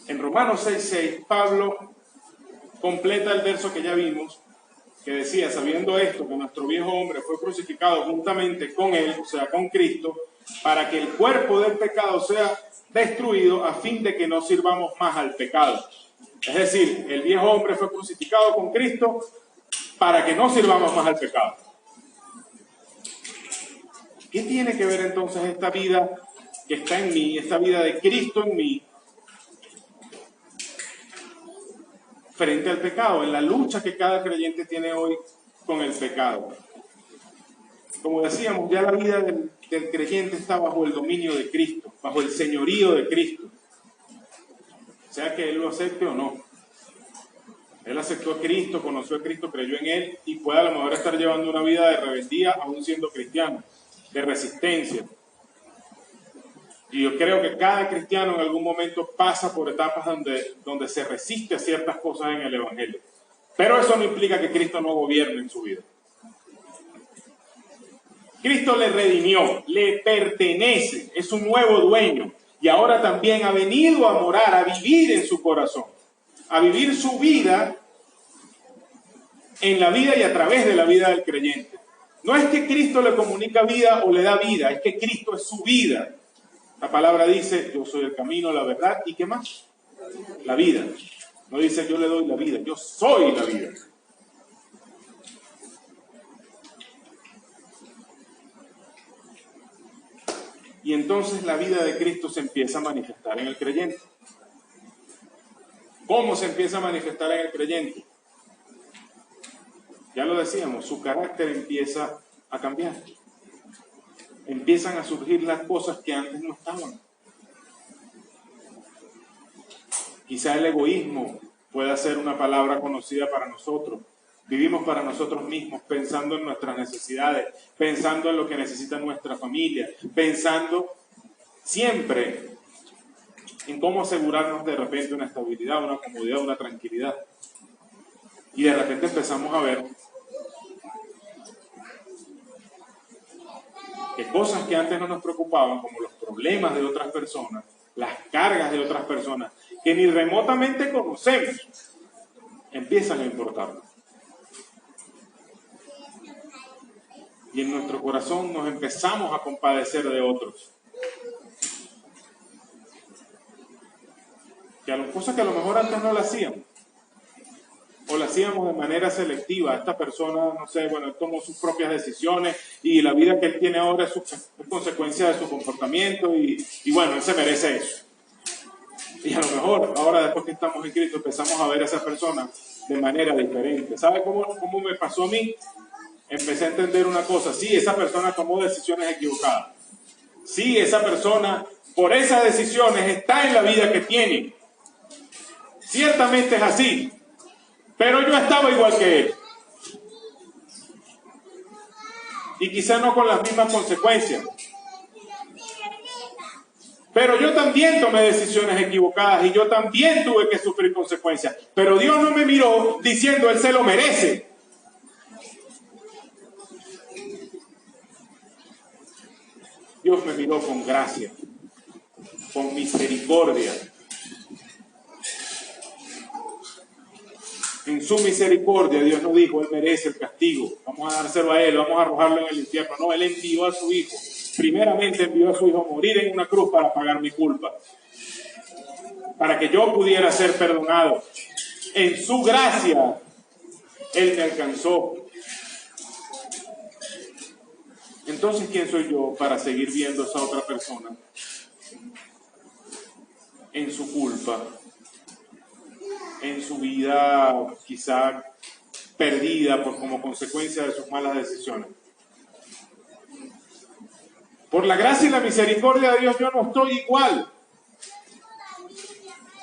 en Romanos 6:6, Pablo completa el verso que ya vimos, que decía, sabiendo esto, que nuestro viejo hombre fue crucificado juntamente con él, o sea, con Cristo, para que el cuerpo del pecado sea destruido, a fin de que no sirvamos más al pecado. Es decir, el viejo hombre fue crucificado con Cristo para que no sirvamos más al pecado. ¿Qué tiene que ver entonces esta vida que está en mí, esta vida de Cristo en mí, frente al pecado, en la lucha que cada creyente tiene hoy con el pecado? Como decíamos, ya la vida del creyente está bajo el dominio de Cristo, bajo el señorío de Cristo. Sea que él lo acepte o no. Él aceptó a Cristo, conoció a Cristo, creyó en él y puede a lo mejor estar llevando una vida de rebeldía aún siendo cristiano, de resistencia. Y yo creo que cada cristiano en algún momento pasa por etapas donde se resiste a ciertas cosas en el Evangelio. Pero eso no implica que Cristo no gobierne en su vida. Cristo le redimió, le pertenece, es un nuevo dueño. Y ahora también ha venido a morar, a vivir en su corazón. A vivir su vida en la vida y a través de la vida del creyente. No es que Cristo le comunica vida o le da vida, es que Cristo es su vida. La palabra dice, yo soy el camino, la verdad, ¿y qué más? La vida. No dice, yo le doy la vida, yo soy la vida. Y entonces la vida de Cristo se empieza a manifestar en el creyente. ¿Cómo se empieza a manifestar en el creyente? ya lo decíamos, su carácter empieza a cambiar. Empiezan a surgir las cosas que antes no estaban. Quizá el egoísmo pueda ser una palabra conocida para nosotros. Vivimos para nosotros mismos, pensando en nuestras necesidades, pensando en lo que necesita nuestra familia, pensando siempre en cómo asegurarnos de repente una estabilidad, una comodidad, una tranquilidad. Y de repente empezamos a ver que cosas que antes no nos preocupaban, como los problemas de otras personas, las cargas de otras personas, que ni remotamente conocemos, empiezan a importarnos. Y en nuestro corazón nos empezamos a compadecer de otros. Cosas que a lo mejor antes no las hacíamos. O las hacíamos de manera selectiva. Esta persona, no sé, bueno, él tomó sus propias decisiones y la vida que él tiene ahora es consecuencia de su comportamiento y bueno, él se merece eso. Y a lo mejor, ahora después que estamos en Cristo, empezamos a ver a esa persona de manera diferente. ¿Sabe cómo me pasó a mí? Empecé a entender una cosa. Sí, esa persona tomó decisiones equivocadas. Sí, esa persona, por esas decisiones, está en la vida que tiene. Ciertamente es así. Pero yo estaba igual que él. Y quizá no con las mismas consecuencias. Pero yo también tomé decisiones equivocadas y yo también tuve que sufrir consecuencias. Pero Dios no me miró diciendo, él se lo merece. Dios me miró con gracia, con misericordia. En su misericordia, Dios no dijo, él merece el castigo, vamos a dárselo a él, vamos a arrojarlo en el infierno. No, él envió a su hijo. Primeramente envió a su hijo a morir en una cruz para pagar mi culpa, para que yo pudiera ser perdonado. En su gracia, él me alcanzó. Entonces, ¿quién soy yo para seguir viendo a esa otra persona en su culpa, en su vida quizá perdida como consecuencia de sus malas decisiones? Por la gracia y la misericordia de Dios yo no estoy igual.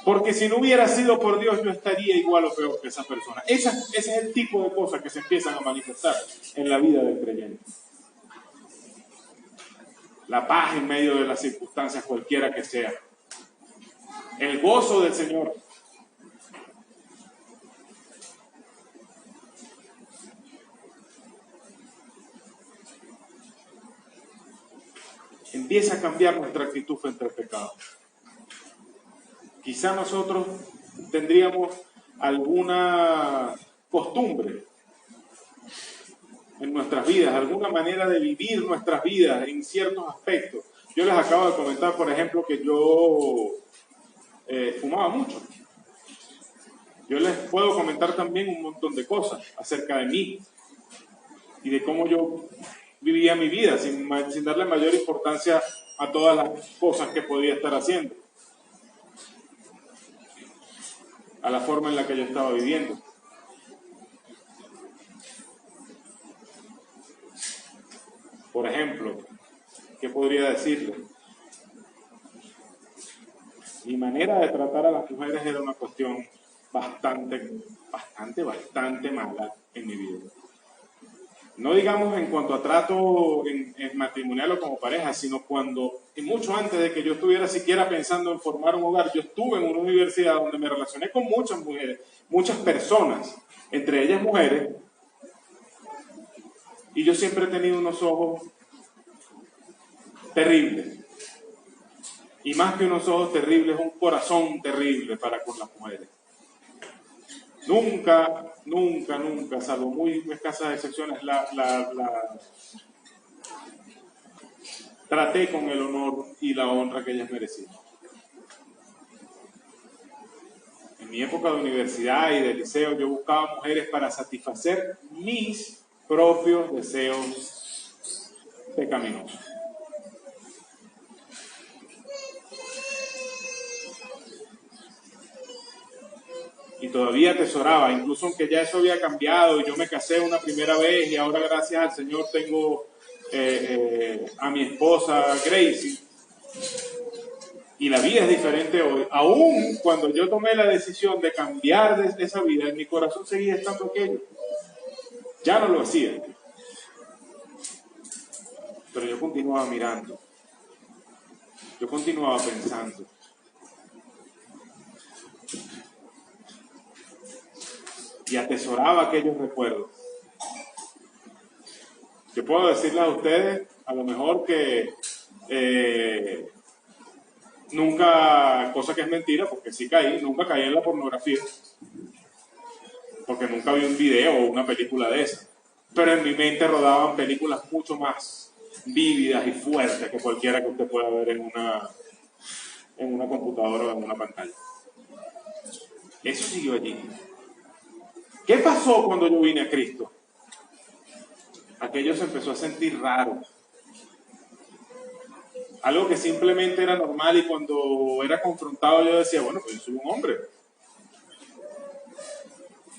Porque si no hubiera sido por Dios yo estaría igual o peor que esa persona. Ese es el tipo de cosas que se empiezan a manifestar en la vida del creyente. La paz en medio de las circunstancias cualquiera que sea. El gozo del Señor. Empieza a cambiar nuestra actitud frente al pecado. Quizá nosotros tendríamos alguna costumbre en nuestras vidas, alguna manera de vivir nuestras vidas en ciertos aspectos. Yo les acabo de comentar, por ejemplo, que yo fumaba mucho. Yo les puedo comentar también un montón de cosas acerca de mí y de cómo yo vivía mi vida sin darle mayor importancia a todas las cosas que podía estar haciendo, a la forma en la que yo estaba viviendo. Por ejemplo, ¿qué podría decirle? Mi manera de tratar a las mujeres era una cuestión bastante mala en mi vida. No digamos en cuanto a trato en matrimonial o como pareja, sino cuando, y mucho antes de que yo estuviera siquiera pensando en formar un hogar, yo estuve en una universidad donde me relacioné con muchas mujeres, muchas personas, entre ellas mujeres, y yo siempre he tenido unos ojos terribles. Y más que unos ojos terribles, un corazón terrible para con las mujeres. Nunca, salvo muy escasas excepciones, traté con el honor y la honra que ellas merecían. En mi época de universidad y de liceo, yo buscaba mujeres para satisfacer mis propios deseos pecaminosos. Y todavía atesoraba, incluso aunque ya eso había cambiado y yo me casé una primera vez y ahora gracias al Señor tengo a mi esposa Gracie y la vida es diferente hoy. Aún cuando yo tomé la decisión de cambiar de esa vida, en mi corazón seguía estando aquello. Ya no lo hacía, pero yo continuaba mirando, yo continuaba pensando. Y atesoraba aquellos recuerdos. Yo puedo decirles a ustedes, a lo mejor que nunca, cosa que es mentira, porque sí nunca caí en la pornografía, porque nunca vi un video o una película de esa. Pero en mi mente rodaban películas mucho más vívidas y fuertes que cualquiera que usted pueda ver en una computadora o en una pantalla. Eso siguió allí. ¿Qué pasó cuando yo vine a Cristo? Aquello se empezó a sentir raro. Algo que simplemente era normal y cuando era confrontado yo decía, bueno, pues yo soy un hombre.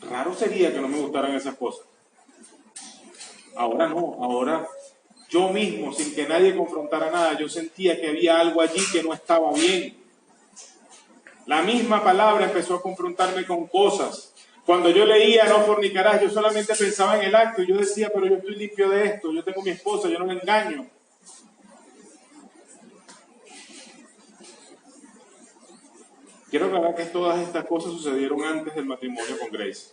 Raro sería que no me gustaran esas cosas. Ahora no, ahora yo mismo, sin que nadie confrontara nada, yo sentía que había algo allí que no estaba bien. La misma palabra empezó a confrontarme con cosas. Cuando yo leía no fornicarás, yo solamente pensaba en el acto y yo decía, pero yo estoy limpio de esto, yo tengo mi esposa, yo no me engaño. Quiero aclarar que todas estas cosas sucedieron antes del matrimonio con Grace.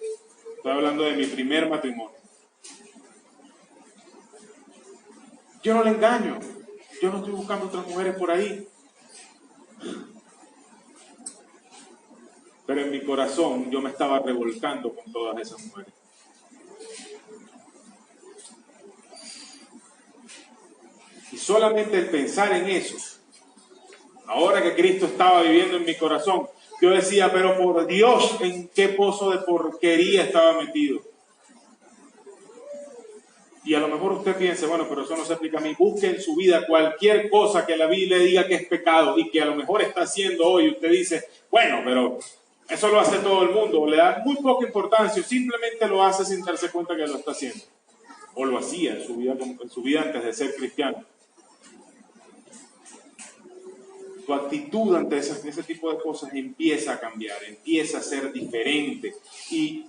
Estoy hablando de mi primer matrimonio. Yo no le engaño, yo no estoy buscando otras mujeres por ahí. Pero en mi corazón yo me estaba revolcando con todas esas mujeres. Y solamente el pensar en eso, ahora que Cristo estaba viviendo en mi corazón, yo decía, pero por Dios, ¿en qué pozo de porquería estaba metido? Y a lo mejor usted piense, bueno, pero eso no se aplica a mí. Busque en su vida cualquier cosa que la Biblia diga que es pecado y que a lo mejor está haciendo hoy. Usted dice, bueno, pero eso lo hace todo el mundo. O le da muy poca importancia o simplemente lo hace sin darse cuenta que lo está haciendo. O lo hacía en su vida antes de ser cristiano. Tu actitud ante ese tipo de cosas empieza a cambiar, empieza a ser diferente. Y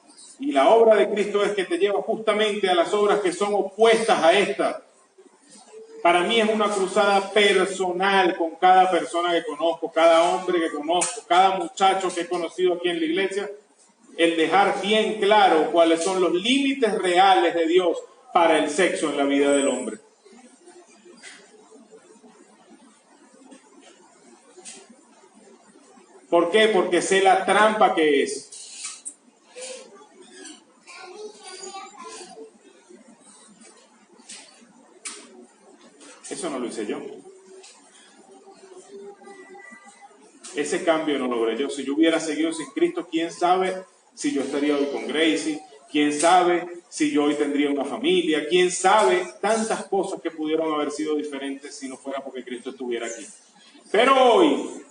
la obra de Cristo es que te lleva justamente a las obras que son opuestas a esta. Para mí es una cruzada personal con cada persona que conozco, cada hombre que conozco, cada muchacho que he conocido aquí en la iglesia. El dejar bien claro cuáles son los límites reales de Dios para el sexo en la vida del hombre. ¿Por qué? Porque sé la trampa que es. Eso no lo hice yo. Ese cambio no lo logré yo. Si yo hubiera seguido sin Cristo, ¿quién sabe si yo estaría hoy con Gracie? ¿Quién sabe si yo hoy tendría una familia? ¿Quién sabe tantas cosas que pudieron haber sido diferentes si no fuera porque Cristo estuviera aquí? Pero hoy,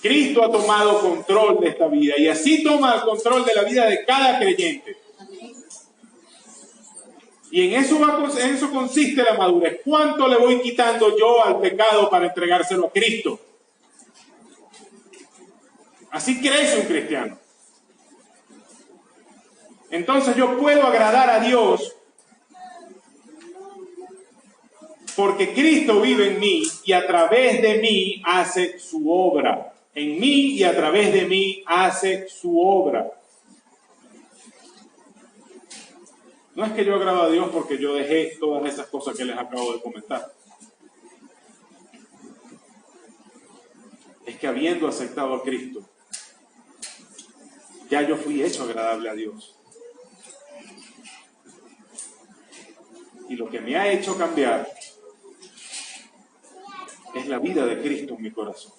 Cristo ha tomado control de esta vida y así toma el control de la vida de cada creyente. Y en eso consiste la madurez. ¿Cuánto le voy quitando yo al pecado para entregárselo a Cristo? Así crece un cristiano. Entonces yo puedo agradar a Dios porque Cristo vive en mí y a través de mí hace su obra. En mí y a través de mí hace su obra. No es que yo agrado a Dios porque yo dejé todas esas cosas que les acabo de comentar. Es que habiendo aceptado a Cristo, ya yo fui hecho agradable a Dios. Y lo que me ha hecho cambiar es la vida de Cristo en mi corazón.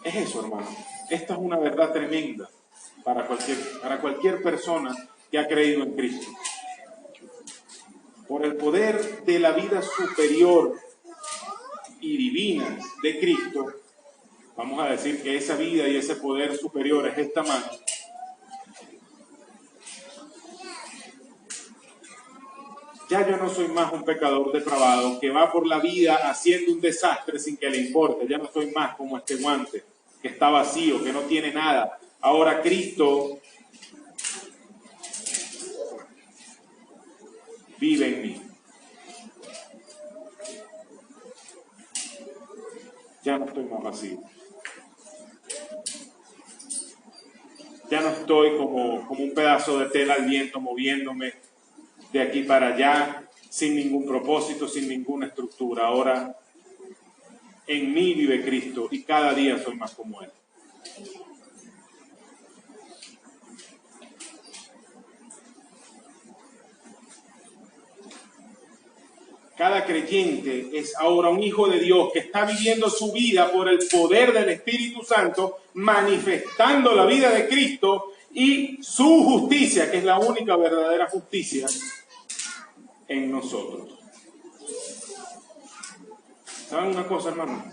Es eso, hermano. Esta es una verdad tremenda para cualquier persona que ha creído en Cristo. por el poder de la vida superior y divina de Cristo, vamos a decir que esa vida y ese poder superior es esta mano, ya yo no soy más un pecador depravado que va por la vida haciendo un desastre sin que le importe. Ya no soy más como este guante que está vacío, que no tiene nada. Ahora Cristo vive en mí. Ya no estoy más vacío. Ya no estoy como un pedazo de tela al viento moviéndome de aquí para allá, sin ningún propósito, sin ninguna estructura. Ahora en mí vive Cristo y cada día soy más como Él. Cada creyente es ahora un hijo de Dios que está viviendo su vida por el poder del Espíritu Santo, manifestando la vida de Cristo y su justicia, que es la única verdadera justicia en nosotros. ¿Saben una cosa, hermano?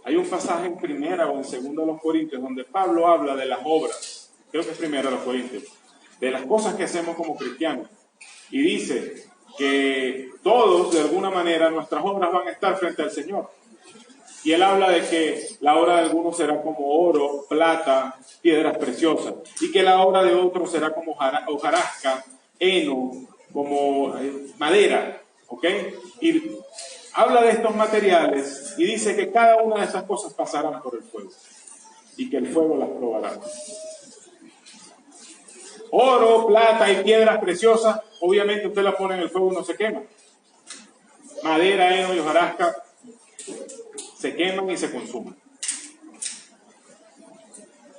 Hay un pasaje en Primera o en Segunda de los Corintios donde Pablo habla de las obras, creo que es Primera de los Corintios, de las cosas que hacemos como cristianos. Y dice que todos, de alguna manera, nuestras obras van a estar frente al Señor. Y él habla de que la obra de algunos será como oro, plata, piedras preciosas, y que la obra de otros será como hojarasca, heno, como madera, ¿ok? Y habla de estos materiales y dice que cada una de esas cosas pasarán por el fuego y que el fuego las probará. Oro, plata y piedras preciosas, obviamente usted la pone en el fuego y no se quema. Madera, heno y hojarasca se queman y se consumen.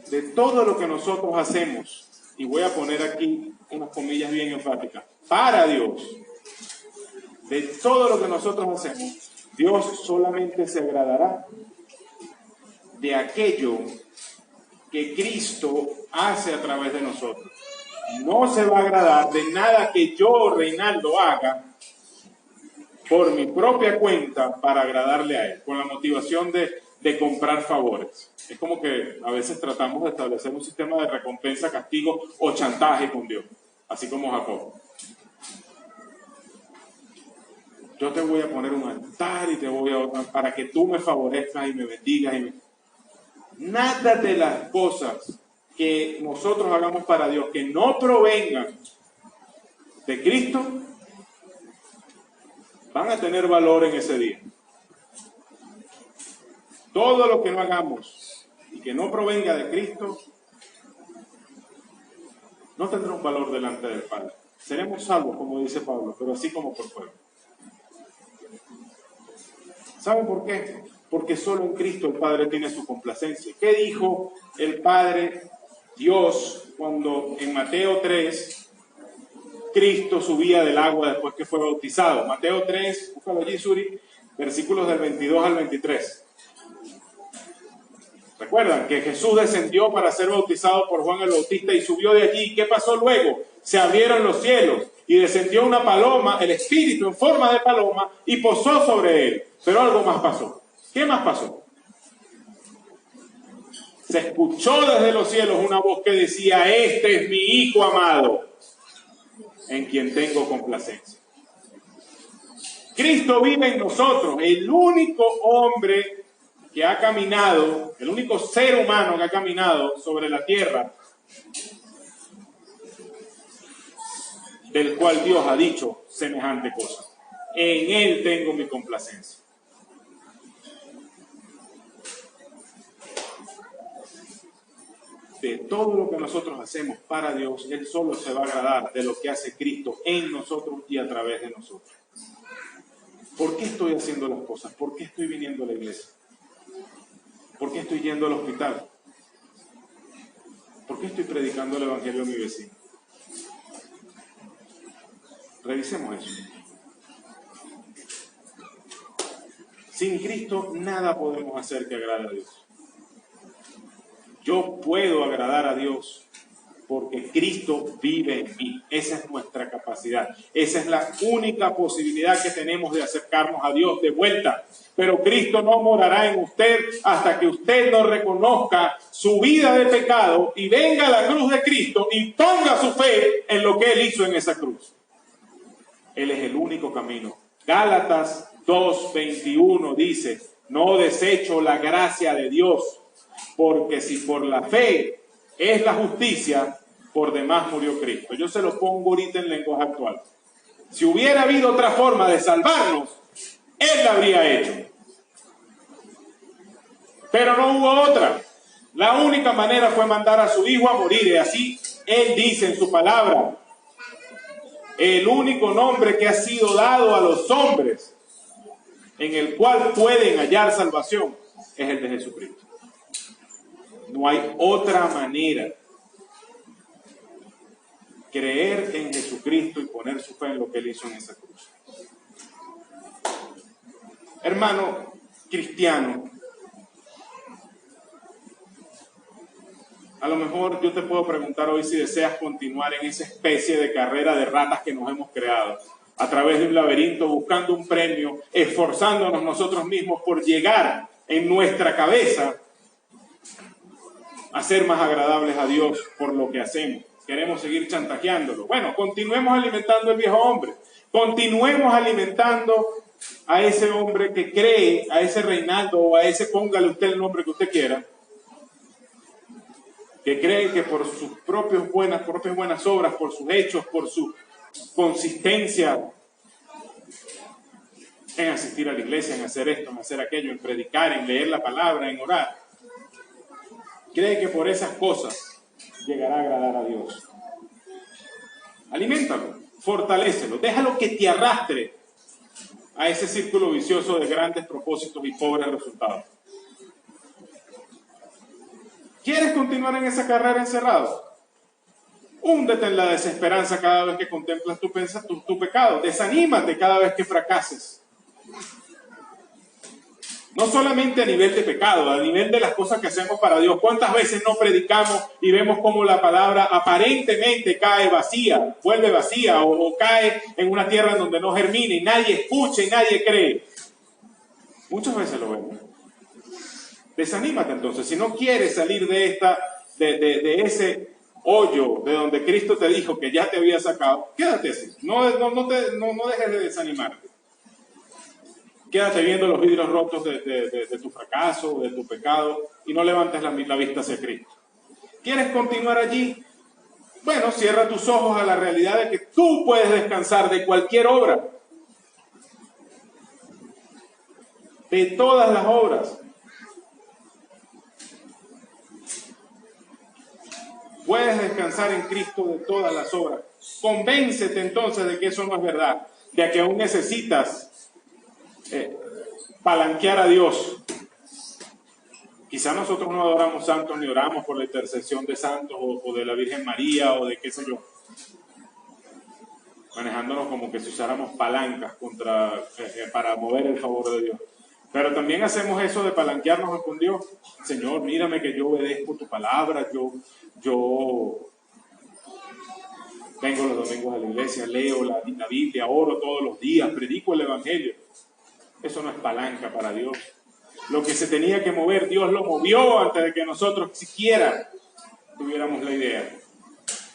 De todo lo que nosotros hacemos, y voy a poner aquí unas comillas bien enfáticas, para Dios, de todo lo que nosotros hacemos, Dios solamente se agradará de aquello que Cristo hace a través de nosotros. No se va a agradar de nada que yo, Reinaldo, haga por mi propia cuenta para agradarle a Él, con la motivación de comprar favores. Es como que a veces tratamos de establecer un sistema de recompensa, castigo o chantaje con Dios, así como Jacob. Yo te voy a poner un altar y te voy a para que tú me favorezcas y me bendigas. Nada de las cosas que nosotros hagamos para Dios que no provengan de Cristo van a tener valor en ese día. Todo lo que no hagamos y que no provenga de Cristo no tendrá un valor delante del Padre. Seremos salvos, como dice Pablo, pero así como por fuego. ¿Saben por qué? Porque solo en Cristo el Padre tiene su complacencia. ¿Qué dijo el Padre Dios cuando en Mateo 3 Cristo subía del agua después que fue bautizado? Mateo 3, búscalo allí, Suri, versículos del 22 al 23. Recuerdan que Jesús descendió para ser bautizado por Juan el Bautista y subió de allí. ¿Qué pasó luego? Se abrieron los cielos y descendió una paloma, el Espíritu en forma de paloma, y posó sobre él. Pero algo más pasó. ¿Qué más pasó? Se escuchó desde los cielos una voz que decía: este es mi Hijo amado, en quien tengo complacencia. Cristo vive en nosotros, el único hombre que ha caminado, el único ser humano que ha caminado sobre la tierra, del cual Dios ha dicho semejante cosa. En Él tengo mi complacencia. De todo lo que nosotros hacemos para Dios, Él solo se va a agradar de lo que hace Cristo en nosotros y a través de nosotros. ¿Por qué estoy haciendo las cosas? ¿Por qué estoy viniendo a la iglesia? ¿Por qué estoy yendo al hospital? ¿Por qué estoy predicando el evangelio a mi vecino? Revisemos eso. Sin Cristo nada podemos hacer que agrade a Dios. Yo puedo agradar a Dios porque Cristo vive en mí. Esa es nuestra capacidad. Esa es la única posibilidad que tenemos de acercarnos a Dios de vuelta. Pero Cristo no morará en usted hasta que usted no reconozca su vida de pecado y venga a la cruz de Cristo y ponga su fe en lo que Él hizo en esa cruz. Él es el único camino. Gálatas 2:21 dice: no desecho la gracia de Dios, porque si por la fe es la justicia, por demás murió Cristo. Yo se lo pongo ahorita en lenguaje actual. Si hubiera habido otra forma de salvarnos, Él la habría hecho. Pero no hubo otra. La única manera fue mandar a su Hijo a morir, y así Él dice en su palabra: el único nombre que ha sido dado a los hombres en el cual pueden hallar salvación es el de Jesucristo. No hay otra manera. Creer en Jesucristo y poner su fe en lo que Él hizo en esa cruz. Hermano cristiano, a lo mejor yo te puedo preguntar hoy si deseas continuar en esa especie de carrera de ratas que nos hemos creado, a través de un laberinto, buscando un premio, esforzándonos nosotros mismos por llegar en nuestra cabeza a ser más agradables a Dios por lo que hacemos. Queremos seguir chantajeándolo. Bueno, continuemos alimentando al viejo hombre. Continuemos alimentando a ese hombre que cree, a ese Reinaldo o a ese, póngale usted el nombre que usted quiera, que cree que por sus propias buenas obras, por sus hechos, por su consistencia en asistir a la iglesia, en hacer esto, en hacer aquello, en predicar, en leer la palabra, en orar, cree que por esas cosas llegará a agradar a Dios. Aliméntalo, fortalécelo, déjalo que te arrastre a ese círculo vicioso de grandes propósitos y pobres resultados. ¿Quieres continuar en esa carrera encerrado? Húndete en la desesperanza cada vez que contemplas tu pecado. Desanímate cada vez que fracases. No solamente a nivel de pecado, a nivel de las cosas que hacemos para Dios. ¿Cuántas veces no predicamos y vemos cómo la palabra aparentemente cae vacía, vuelve vacía o cae en una tierra en donde no germina y nadie escucha y nadie cree? Muchas veces lo vemos. Desanímate entonces. Si no quieres salir de ese hoyo de donde Cristo te dijo que ya te había sacado, quédate así. No dejes de desanimarte. Quédate viendo los vidrios rotos de tu fracaso, de tu pecado, y no levantes la vista hacia Cristo. ¿Quieres continuar allí? Bueno, cierra tus ojos a la realidad de que tú puedes descansar de cualquier obra. De todas las obras. Puedes descansar en Cristo de todas las obras. Convéncete entonces de que eso no es verdad, de que aún necesitas palanquear a Dios. Quizá nosotros no adoramos santos ni oramos por la intercesión de santos o de la Virgen María o de qué sé yo, manejándonos como que si usáramos palancas para mover el favor de Dios. Pero también hacemos eso de palanquearnos con Dios. Señor, mírame que yo obedezco tu palabra, yo vengo los domingos a la iglesia, leo la Biblia, oro todos los días, predico el Evangelio. Eso no es palanca para Dios. Lo que se tenía que mover, Dios lo movió antes de que nosotros siquiera tuviéramos la idea.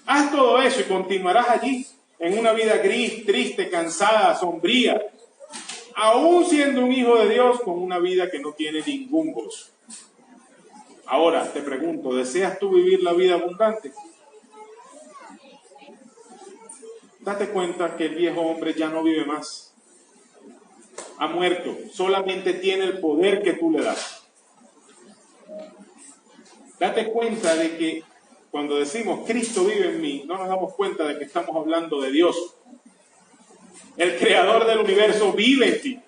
Haz todo eso y continuarás allí, en una vida gris, triste, cansada, sombría, aún siendo un hijo de Dios con una vida que no tiene ningún gozo. Ahora te pregunto, ¿deseas tú vivir la vida abundante? Date cuenta que el viejo hombre ya no vive más. Ha muerto, solamente tiene el poder que tú le das. Date cuenta de que cuando decimos Cristo vive en mí, no nos damos cuenta de que estamos hablando de Dios. El creador del universo vive en ti.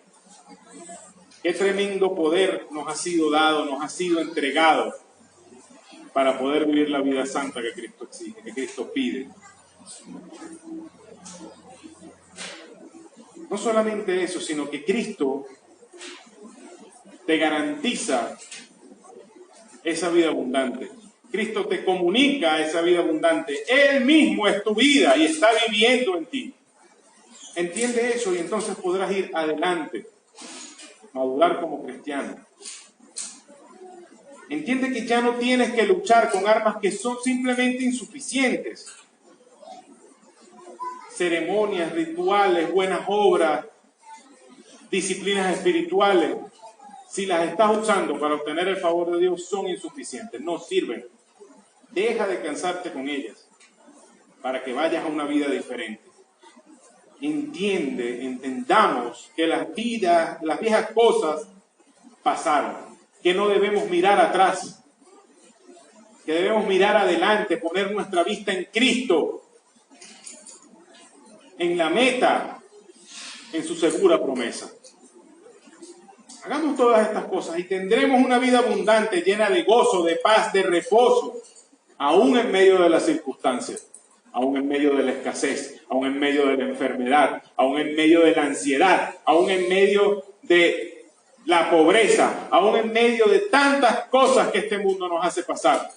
Qué tremendo poder nos ha sido dado, nos ha sido entregado para poder vivir la vida santa que Cristo exige, que Cristo pide. No solamente eso, sino que Cristo te garantiza esa vida abundante. Cristo te comunica esa vida abundante. Él mismo es tu vida y está viviendo en ti. Entiende eso y entonces podrás ir adelante, madurar como cristiano. Entiende que ya no tienes que luchar con armas que son simplemente insuficientes. Ceremonias, rituales, buenas obras, disciplinas espirituales, si las estás usando para obtener el favor de Dios, son insuficientes, no sirven. Deja de cansarte con ellas para que vayas a una vida diferente. Entendamos que las viejas cosas pasaron, que no debemos mirar atrás, que debemos mirar adelante, poner nuestra vista en Cristo, en la meta, en su segura promesa. Hagamos todas estas cosas y tendremos una vida abundante, llena de gozo, de paz, de reposo, aún en medio de las circunstancias, aún en medio de la escasez, aún en medio de la enfermedad, aún en medio de la ansiedad, aún en medio de la pobreza, aún en medio de tantas cosas que este mundo nos hace pasar.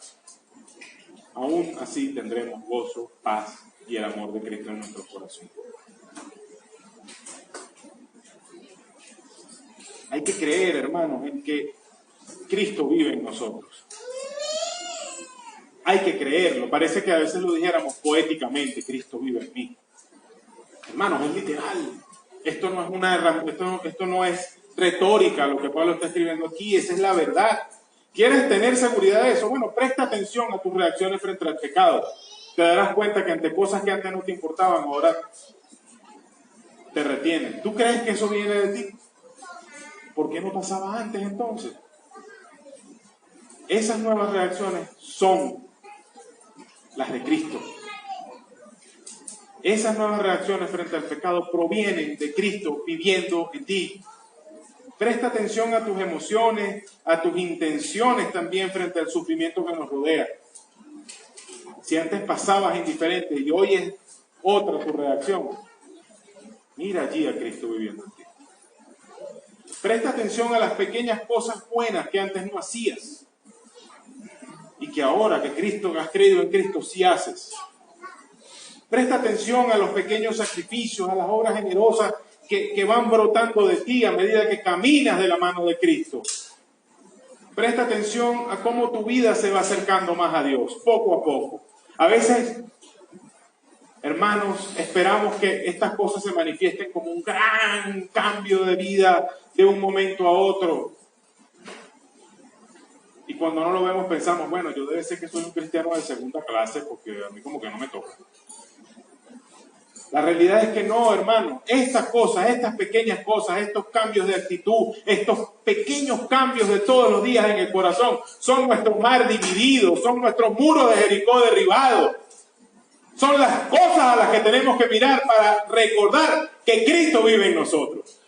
Aún así tendremos gozo, paz y el amor de Cristo en nuestro corazón. Hay que creer, hermanos, en que Cristo vive en nosotros. Hay que creerlo. Parece que a veces lo dijéramos poéticamente, Cristo vive en mí. Hermanos, es literal. Esto no es retórica lo que Pablo está escribiendo aquí, esa es la verdad. ¿Quieres tener seguridad de eso? Bueno, presta atención a tus reacciones frente al pecado. Te darás cuenta que ante cosas que antes no te importaban, ahora te retienen. ¿Tú crees que eso viene de ti? ¿Por qué no pasaba antes entonces? Esas nuevas reacciones son las de Cristo. Esas nuevas reacciones frente al pecado provienen de Cristo viviendo en ti. Presta atención a tus emociones, a tus intenciones también frente al sufrimiento que nos rodea. Si antes pasabas indiferente y hoy es otra tu reacción, mira allí a Cristo viviendo en ti. Presta atención a las pequeñas cosas buenas que antes no hacías y que ahora que has creído en Cristo sí haces. Presta atención a los pequeños sacrificios, a las obras generosas que van brotando de ti a medida que caminas de la mano de Cristo. Presta atención a cómo tu vida se va acercando más a Dios, poco a poco. A veces, hermanos, esperamos que estas cosas se manifiesten como un gran cambio de vida de un momento a otro. Y cuando no lo vemos pensamos, bueno, yo debe ser que soy un cristiano de segunda clase porque a mí como que no me toca. La realidad es que no, hermano. Estas cosas, estas pequeñas cosas, estos cambios de actitud, estos pequeños cambios de todos los días en el corazón, son nuestro mar dividido, son nuestros muros de Jericó derribados. Son las cosas a las que tenemos que mirar para recordar que Cristo vive en nosotros.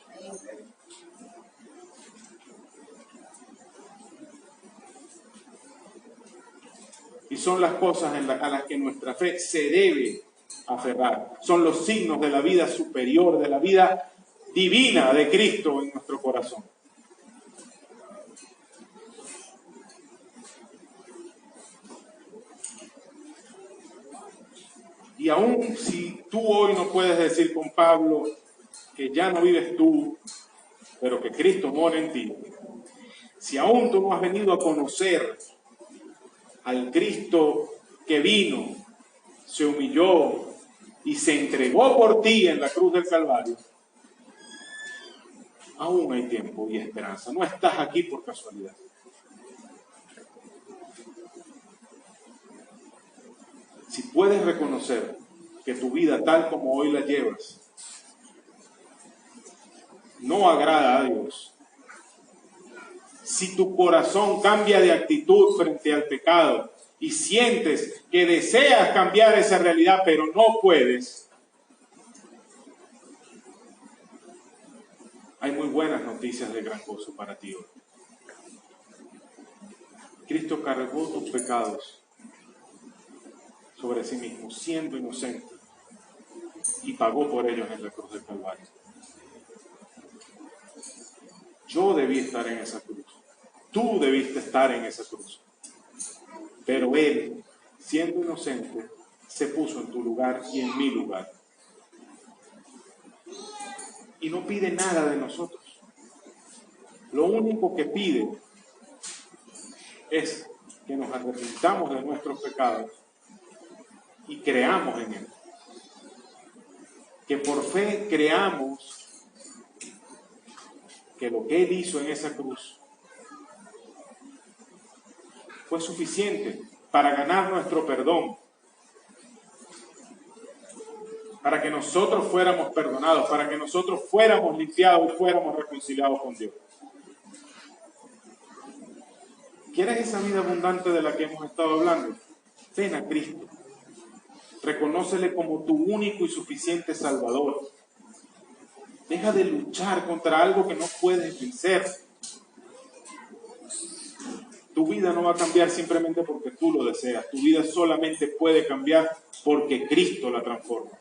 Y son las cosas a las que nuestra fe se debe aferrar. Son los signos de la vida superior, de la vida divina de Cristo en nuestro corazón. Y aún si tú hoy no puedes decir con Pablo que ya no vives tú, pero que Cristo mora en ti, si aún tú no has venido a conocer al Cristo que vino, se humilló y se entregó por ti en la cruz del Calvario, aún hay tiempo y esperanza. No estás aquí por casualidad. Si puedes reconocer que tu vida tal como hoy la llevas no agrada a Dios, si tu corazón cambia de actitud frente al pecado y sientes que deseas cambiar esa realidad pero no puedes, hay muy buenas noticias de gran gozo para ti hoy. Cristo cargó tus pecados sobre sí mismo, siendo inocente, y pagó por ellos en la cruz del Calvario. Yo debí estar en esa cruz. Tú debiste estar en esa cruz. Pero Él, siendo inocente, se puso en tu lugar y en mi lugar. Y no pide nada de nosotros. Lo único que pide es que nos arrepintamos de nuestros pecados y creamos en Él. Que por fe creamos que lo que Él hizo en esa cruz fue suficiente para ganar nuestro perdón, para que nosotros fuéramos perdonados, para que nosotros fuéramos limpiados y fuéramos reconciliados con Dios. ¿Quieres esa vida abundante de la que hemos estado hablando? Ven a Cristo. Reconócele como tu único y suficiente Salvador. Deja de luchar contra algo que no puedes vencer. Tu vida no va a cambiar simplemente porque tú lo deseas. Tu vida solamente puede cambiar porque Cristo la transforma.